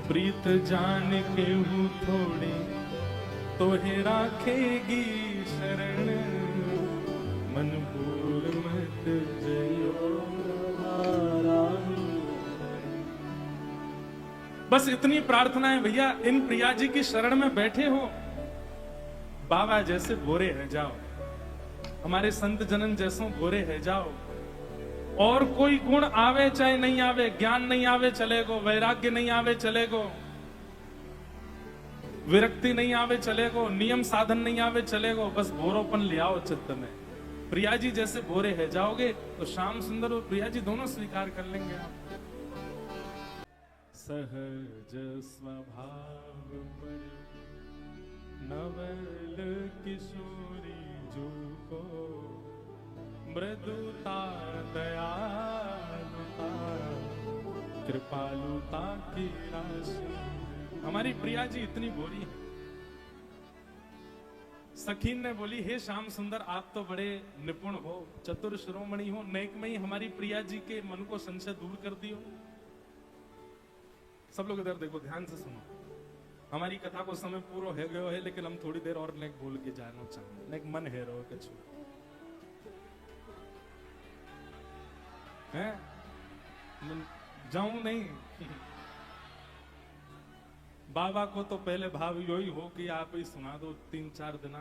प्रीत जान के हूँ थोड़ी तो हे राखेगी शरण, मन भूल मत जयो नारायण। बस इतनी प्रार्थना है भैया, इन प्रिया जी की शरण में बैठे हो, बाबा जैसे भोरे है जाओ, हमारे संत जनन जैसों भोरे है जाओ। और कोई गुण आवे चाहे नहीं आवे, ज्ञान नहीं आवे चलेगो, वैराग्य नहीं आवे चलेगो, विरक्ति नहीं आवे चलेगो, नियम साधन नहीं आवे चलेगो, बस भोरोपन ले आओ चित्त में। प्रिया जी जैसे भोरे है जाओगे तो श्याम सुंदर और प्रिया जी दोनों स्वीकार कर लेंगे आप। सहज स्वभाव पर नवल किशोरी जो को, मृदुता दयालुता कृपालुता की राशि। हमारी प्रिया जी इतनी भोरी है। सखीन ने बोली हे श्याम सुंदर आप तो बड़े निपुण हो, चतुर शिरोमणि हो, नेक में ही हमारी प्रिया जी के मन को संशय दूर कर दियो। सब लोग इधर देखो, ध्यान से सुनो। हमारी कथा को समय पूरा हो गयो है, लेकिन हम थोड़ी देर और नेक बोल के जाना चाहेंगे। नेक मन है रो कछु है जाऊं नहीं। बाबा को तो पहले भाव यो ही हो कि आप ही सुना दो 3-4 दिना,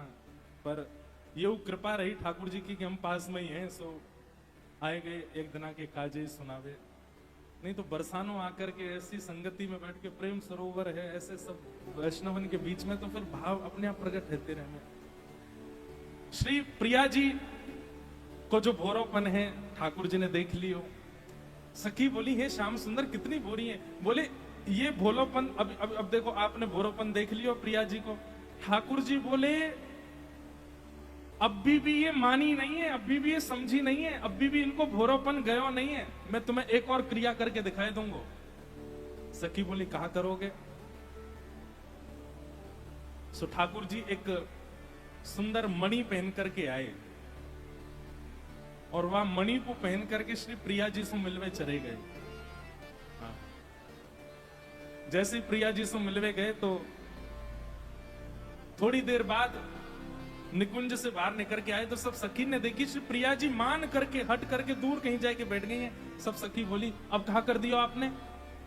पर ये कृपा रही ठाकुर जी की कि हम पास में ही हैं, सो आए गए एक दिना के काजे ही सुनावे। नहीं तो बरसानों आकर के ऐसी संगति में बैठ के प्रेम सरोवर है ऐसे सब वैष्णवन के बीच में, तो फिर भाव अपने आप प्रकट रहते रहने। श्री प्रिया जी को जो भोरोपन है ठाकुर जी ने देख लियो। सखी बोली हे श्याम सुंदर कितनी भोरी है। बोले ये भोलोपन अब देखो आपने भोरोपन देख लियो प्रिया जी को। ठाकुर जी बोले अभी भी ये मानी नहीं है, अभी भी ये समझी नहीं है, अभी भी इनको भोरोपन गयो नहीं है। मैं तुम्हें एक और क्रिया करके दिखाई दूंगा। सखी बोली कहा करोगे? सो ठाकुर जी एक सुंदर मणि पहन करके आए, और वह मणि को पहन करके श्री प्रिया जी से मिलवे चले गए। जैसे प्रिया जी से मिलवे गए तो थोड़ी देर बाद निकुंज से बाहर निकल के आए तो सब सखी ने देखी श्री प्रिया जी मान करके हट करके दूर कहीं जाके बैठ गई हैं। सब सखी बोली अब कहा कर दियो आपने?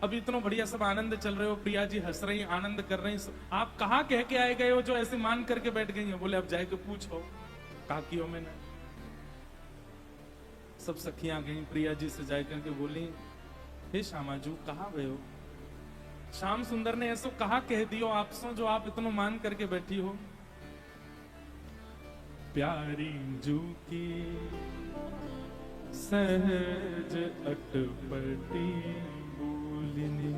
अभी इतना बढ़िया सब आनंद चल रहे हो, प्रिया जी हंस रही आनंद कर रही, आप कहाँ कह के आए गए हो जो ऐसे मान करके बैठ गई हो? बोले अब जाके पूछो कहा की हो मैंने। सब सखियां गई प्रिया जी से जाकर के बोली, हे श्यामाजू कहाँ गए हो? श्याम सुंदर ने ऐसो कहा कह दियो आपसो जो आप इतना मान करके बैठी हो? प्यारी जू की सहज अटपटी बोलनी,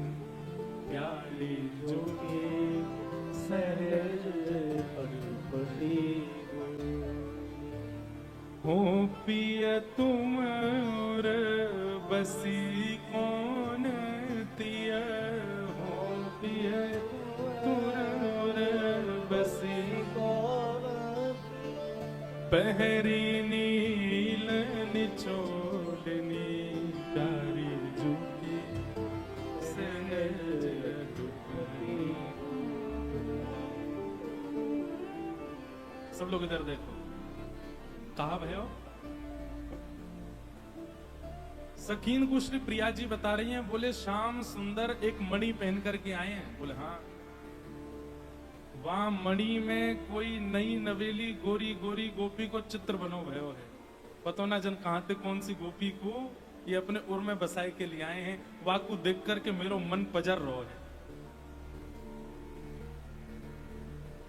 प्यारी जू की सहज अटपटी हो पिया तुम और बसी कौन तिया, हो पिया तुम और बसी कौन पहरी नील निचोड़नी, प्यारी जुकी सहज अटपटी। सब लोग इधर देखो, कहा भयो? सखीन को श्री प्रिया जी बता रही हैं, बोले श्याम सुंदर एक मणि पहन करके आए हैं। बोले हाँ, वहां मणि में कोई नई नवेली गोरी गोरी गोपी को चित्र बनो भयो है। पतो ना जन कहां थे कौन सी गोपी को ये अपने उर में बसाए के लिए आए हैं। वाकू देख करके मेरो मन पजर रो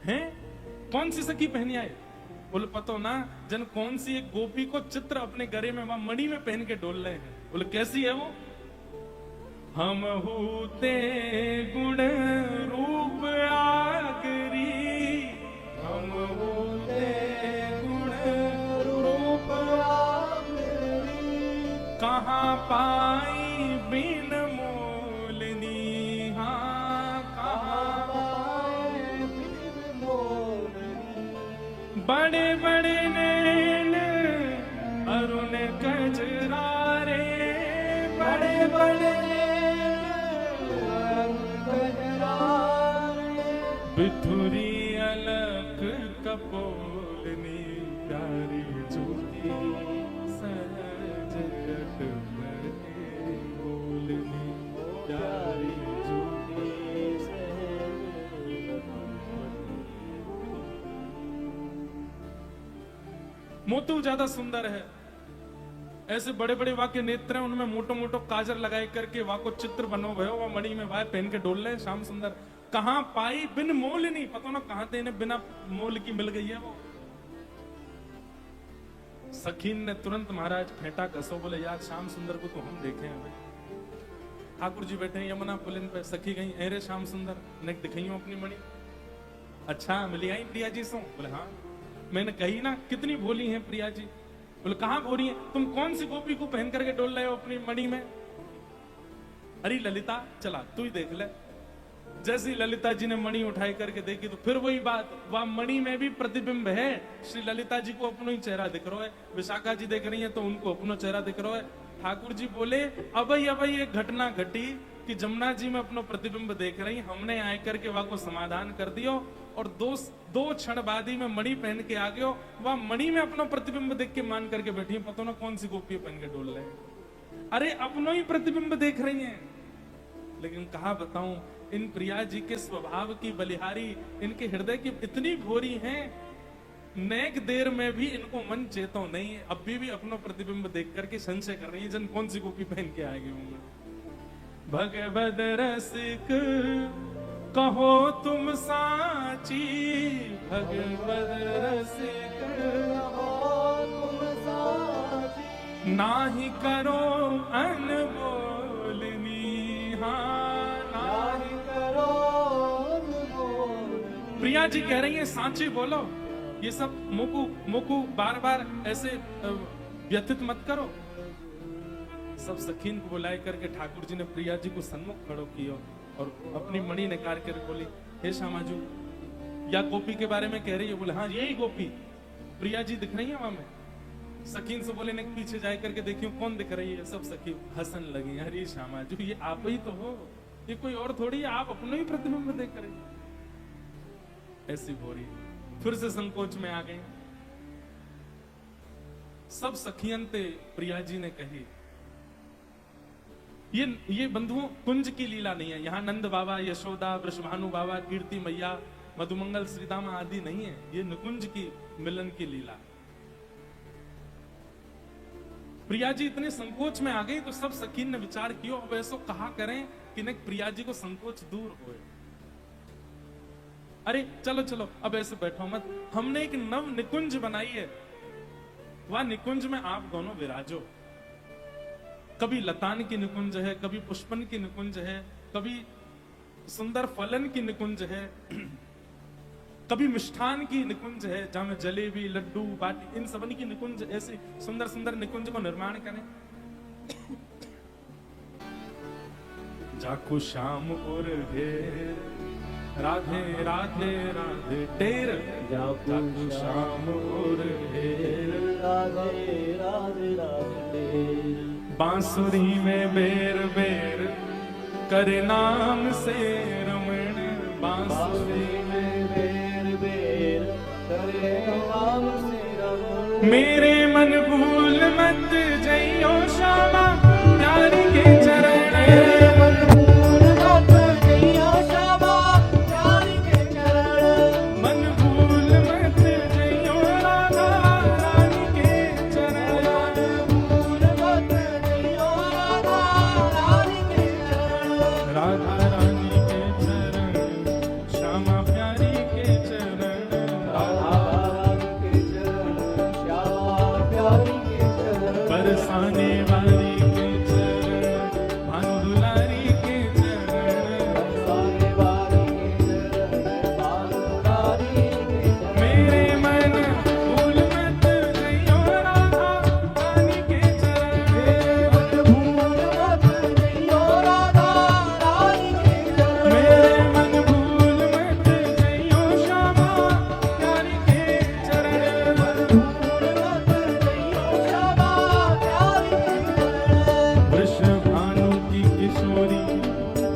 है। कौन सी सखी पहनी आए? बोले पतो ना जन कौन सी एक गोपी को चित्र अपने गले में वहां मणि में पहन के डोल रहे हैं। बोले कैसी है वो? हम होते गुण रूप आगरी, हम होते गुण रूप आगरी, कहाँ पाई बिन मोलनी, हाँ कहाँ पाए बिन मोलनी, बड़े बड़े नैन अरुण कजरारे, बड़े बड़े गजरारे, बिथुरी अलख कपोलनी, प्यारी जूती सहज अटपटी बोलनी, प्यारी जूती मोतू ज्यादा सुंदर है। ऐसे बड़े बड़े वाके नेत्र हैं, उनमें मोटो मोटो काजर लगाए करके वाको चित्र बनो भयो, वह मणि में वाय पहन के डोल रहे श्याम सुंदर। कहां पाई बिन मोल नहीं, पता ना कहां थे इन्हें बिना मोल की मिल गई है वो। सखीन ने तुरंत महाराज फेंटा कसो, बोले यार श्याम सुंदर को तो हम देखे हैं भाई। ठाकुर जी बैठे हैं यमुना पुलिन पे, सखी गई अरे श्याम सुंदर ने दिखाई हो अपनी मणि। अच्छा मिली आई प्रिया जी से? बोले हाँ। मैंने कही ना कितनी भोली है प्रिया जी। बोले कहां भोली है? तुम कौन सी गोपी को पहन करके डोल रहे हो अपनी मणि में? अरे ललिता, चला तू ही देख ले। जैसी ललिता जी ने मणि उठाई करके देखी तो फिर वही बात, वह मणि में भी प्रतिबिंब है। श्री ललिता जी को अपना ही चेहरा दिख रहा है, विशाखा जी देख रही है तो उनको अपना चेहरा दिख रहा है। ठाकुर जी बोले अब एक घटना घटी कि जमुना जी में अपना प्रतिबिंब देख रही, हमने आए करके वह को समाधान कर दियो और दो क्षण बाद ही में मणि पहन के आ गयो। वह मणि में अपना प्रतिबिंब देख के मान करके बैठी है, पता ना कौन सी गोपी पहन के डोल रहे हैं। अरे अपनो ही प्रतिबिंब देख रही हैं। लेकिन कहा बताऊं, इन प्रिया जी के स्वभाव की बलिहारी, इनके हृदय की इतनी भोरी हैं, नेक देर में भी इनको मन चेतो नहीं है। अभी भी अपना प्रतिबिंब देख करके संशय कर रही है जन कौन सी गोपी पहन के आएंगे होंगे। भगवद रसिक कहो तुम साची, भगवद रसिक कहो तुम साची, नाही करो अनबोलनी, हाँ नाही करो अनबोलनी। प्रिया जी कह रही है सांची बोलो, ये सब मुकु बार बार ऐसे व्यथित मत करो। सब सखीन को बुलाए करके ठाकुर जी ने प्रिया जी को सन्मुख खड़ो किया और अपनी मणि निकाल कर बोली, हे श्यामाजू या गोपी के बारे में कह रही है? बोले हाँ यही गोपी प्रिया जी दिख रही है वहां में। सखीन से बोले ने पीछे जाए करके देखियो कौन दिख रही है। सब सखी हंसन लगी, अरे श्यामाजू ये आप ही तो हो, ये कोई और थोड़ी है, आप अपने ही प्रतिबिंब देख रही। ऐसी हो रही, फिर से संकोच में आ गई। सब सखियंते प्रिया जी ने कही, ये बंधुओं कुंज की लीला नहीं है। यहाँ नंद बाबा, यशोदा, वृषभानु बाबा, कीर्ति मैया, मधुमंगल, श्रीदामा आदि नहीं है। ये निकुंज की मिलन की लीला। प्रिया जी इतने संकोच में आ गई तो सब सखीन ने विचार किया, अब ऐसो कहा करें कि न प्रिया जी को संकोच दूर होए। अरे चलो चलो अब ऐसे बैठो मत, हमने एक नव निकुंज बनाई है, वह निकुंज में आप दोनों विराजो। कभी लतान की निकुंज है, कभी पुष्पन की निकुंज है, कभी सुंदर फलन की निकुंज है, कभी मिष्ठान की निकुंज है जहां में जलेबी, लड्डू, बाटी, इन सबन की निकुंज, ऐसे सुंदर सुंदर निकुंज को निर्माण करें। जाको श्याम और ढेर, राधे राधे राधे टेर, जाको श्याम और ढेर, राधे राधे राधे। बांसुरी में बेर बेर करे नाम से रमण, बांसुरी में बेर बेर करे नाम से रमण। मेरे मन भूल मत जइयो श्यामा प्यारी के चरण, मेरे मन भूल मत जइयो श्यामा प्यारी के चरण। मन भूल मत जइयो राधा रानी के चरण, मन भूल मत जइयो राधा रानी के चरण। राधा रानी के चरण, श्यामा प्यारी के चरण, राधा रानी के चरण, श्यामा प्यारी के चरण। बरसाने वाली के चरण, भानु दुलारी के चरण, बरसाने वाली के चरण, भानु दुलारी के चरण। मेरे मन भूल मत जइयो राधा रानी के चरण, मेरे मन भूल मत जइयो राधा रानी के चरण। मेरे मन भूल मत जइयो श्यामा प्यारी के चरण, भूल मत जइयो श्यामा प्यारी के चरण। वृषभानु की किशोरी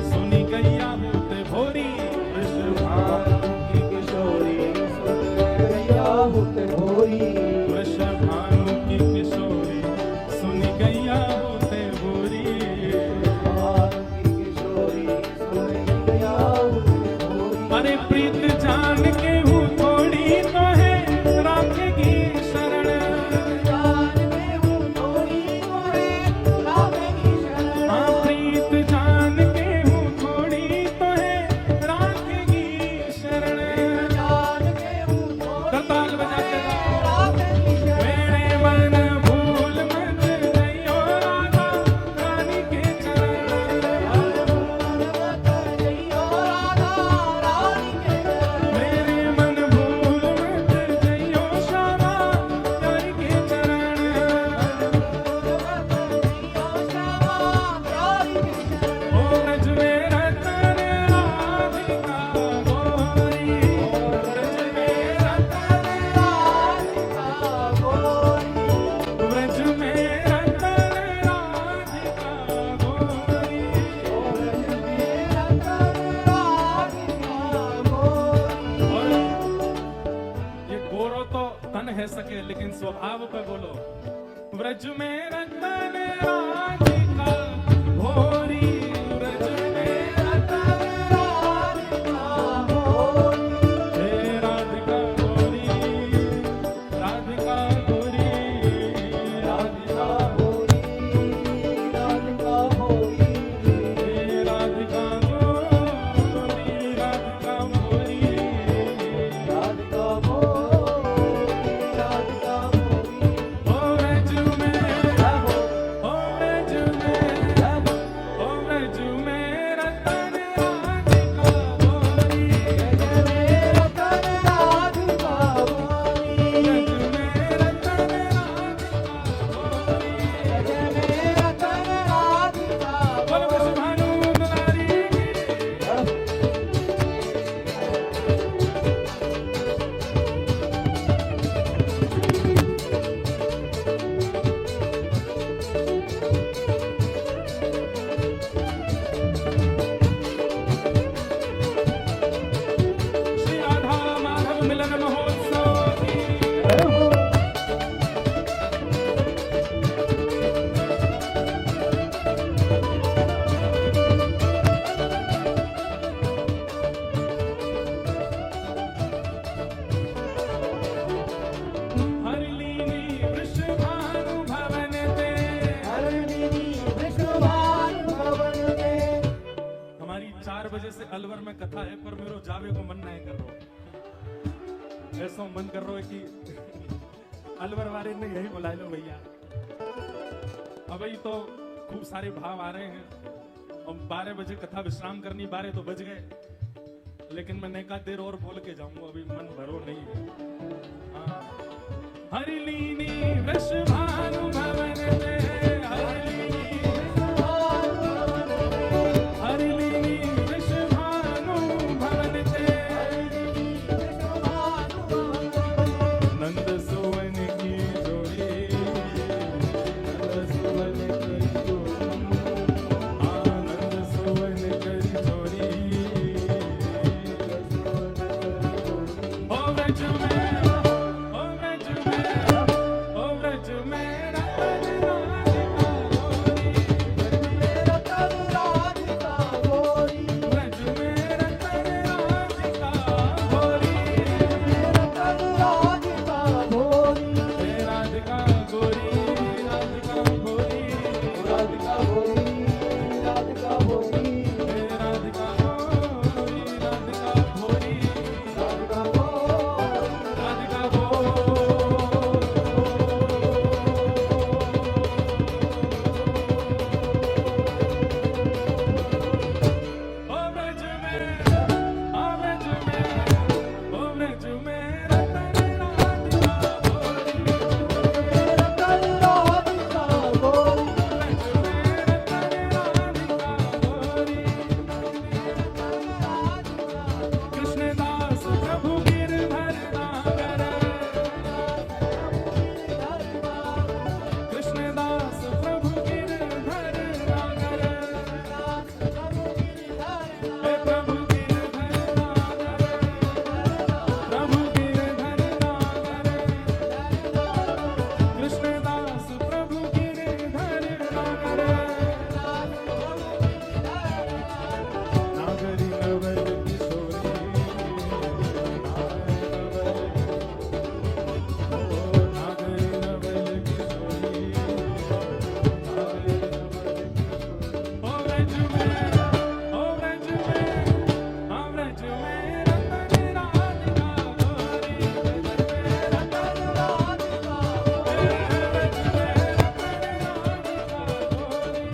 सुनी गैया होते भोरी, वृषभानु की किशोरी सुन गैया होते भोरी। वृषभानु की किशोरी सुनी गैया होते भोरी, की किशोरी सुन गैया होते भोरी। अरे प्रीत जान के हूँ थोड़ी तो है राखेगी शरण, जान में हूँ थोड़ी मोरे राखेगी शरण। हाँ प्रीत जान के हूँ थोड़ी तो है राखेगी शरण। जान में हूँ थोड़ी करताल बजाते रहो। राखेगी शरण। मेरे मन भूल मत जइयो राधा रानी के चरण, भूल मत जइयो राधा रानी के चरण। मेरे मन भूल मत जइयो श्यामा प्यारी के चरण, ओ ब्रज में रतन राधिका गोरी, ब्रज में रतन राधिका गोरी, ब्रज में रतन राधिका गोरी। और ये गोरो तो तन है सके लेकिन स्वभाव पे बोलो, ब्रज में रतन राधिका गोरी, ब्रज में रतन राधिका गोरी, हे राधिका गोरी, राधिका गोरी, राधिका हे राधिका गोरी, राधिका गोरी। ओ ब्रज में अलवर में कथा है पर मेरो जावे को मन नहीं कर रहा। ऐसा मन कर रहा है कि अलवर वाले ने यही बुला लो भैया। अभी तो खूब सारे भाव आ रहे हैं और 12 बजे कथा विश्राम करनी, 12 तो बज गए, लेकिन मैं एक देर और बोल के जाऊंगा, अभी मन भरो नहीं है। हाँ। हरिलीनी वृषभानु भवन में, हरिलीनी वृषभानु भवन ते, नंद सुवन की जोड़ी, नंद सुवन की जोड़ी, आनंद सुवन की जोड़ी, ओ ब्रज में, ओ ब्रज में, ओ ब्रज में रतन राधिका गोरी, ब्रज में रतन राधिका गोरी, हे राधिका गोरी, राधिका गोरी, हे राधिका गोरी, राधिका गोरी, ओ ब्रज में, ओ ब्रज में, ओ ब्रज में रतन राधिका गोरी, ब्रज में रतन राधिका गोरी, कृष्णदास प्रभु गिरधर नागर, कृष्णदास प्रभु गिरधर नागर, हे प्रभु गिरधर नागर, प्रभु गिरधर नागर, कृष्णदास प्रभु गिरधर नागर, नागरी नवल किशोरी, नागरी नवल किशोरी, ओ ब्रज में, ओ ब्रज में, ओ ब्रज में रतन राधिका गोरी, ब्रज में रतन राधिका गोरी, ब्रज में रतन राधिका गोरी,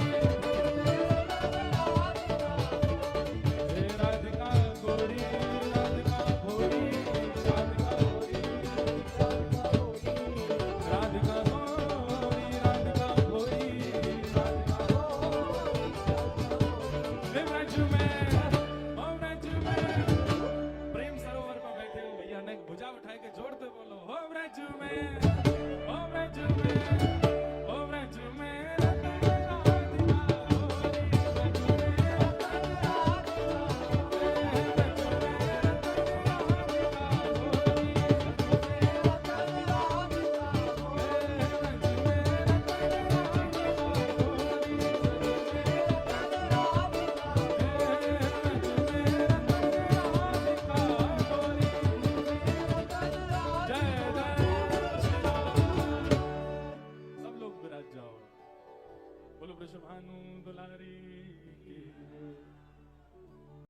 हे राधिका गोरी, राधिका गोरी, राधिका गोरी, राधिका गोरी, राधिका गोरी, हे ब्रज में, ओ ब्रज में, प्रेम सरोवर पर बैठे हो भैया ने भुजा उठाए के जोर से बोलो, हो ब्रज में।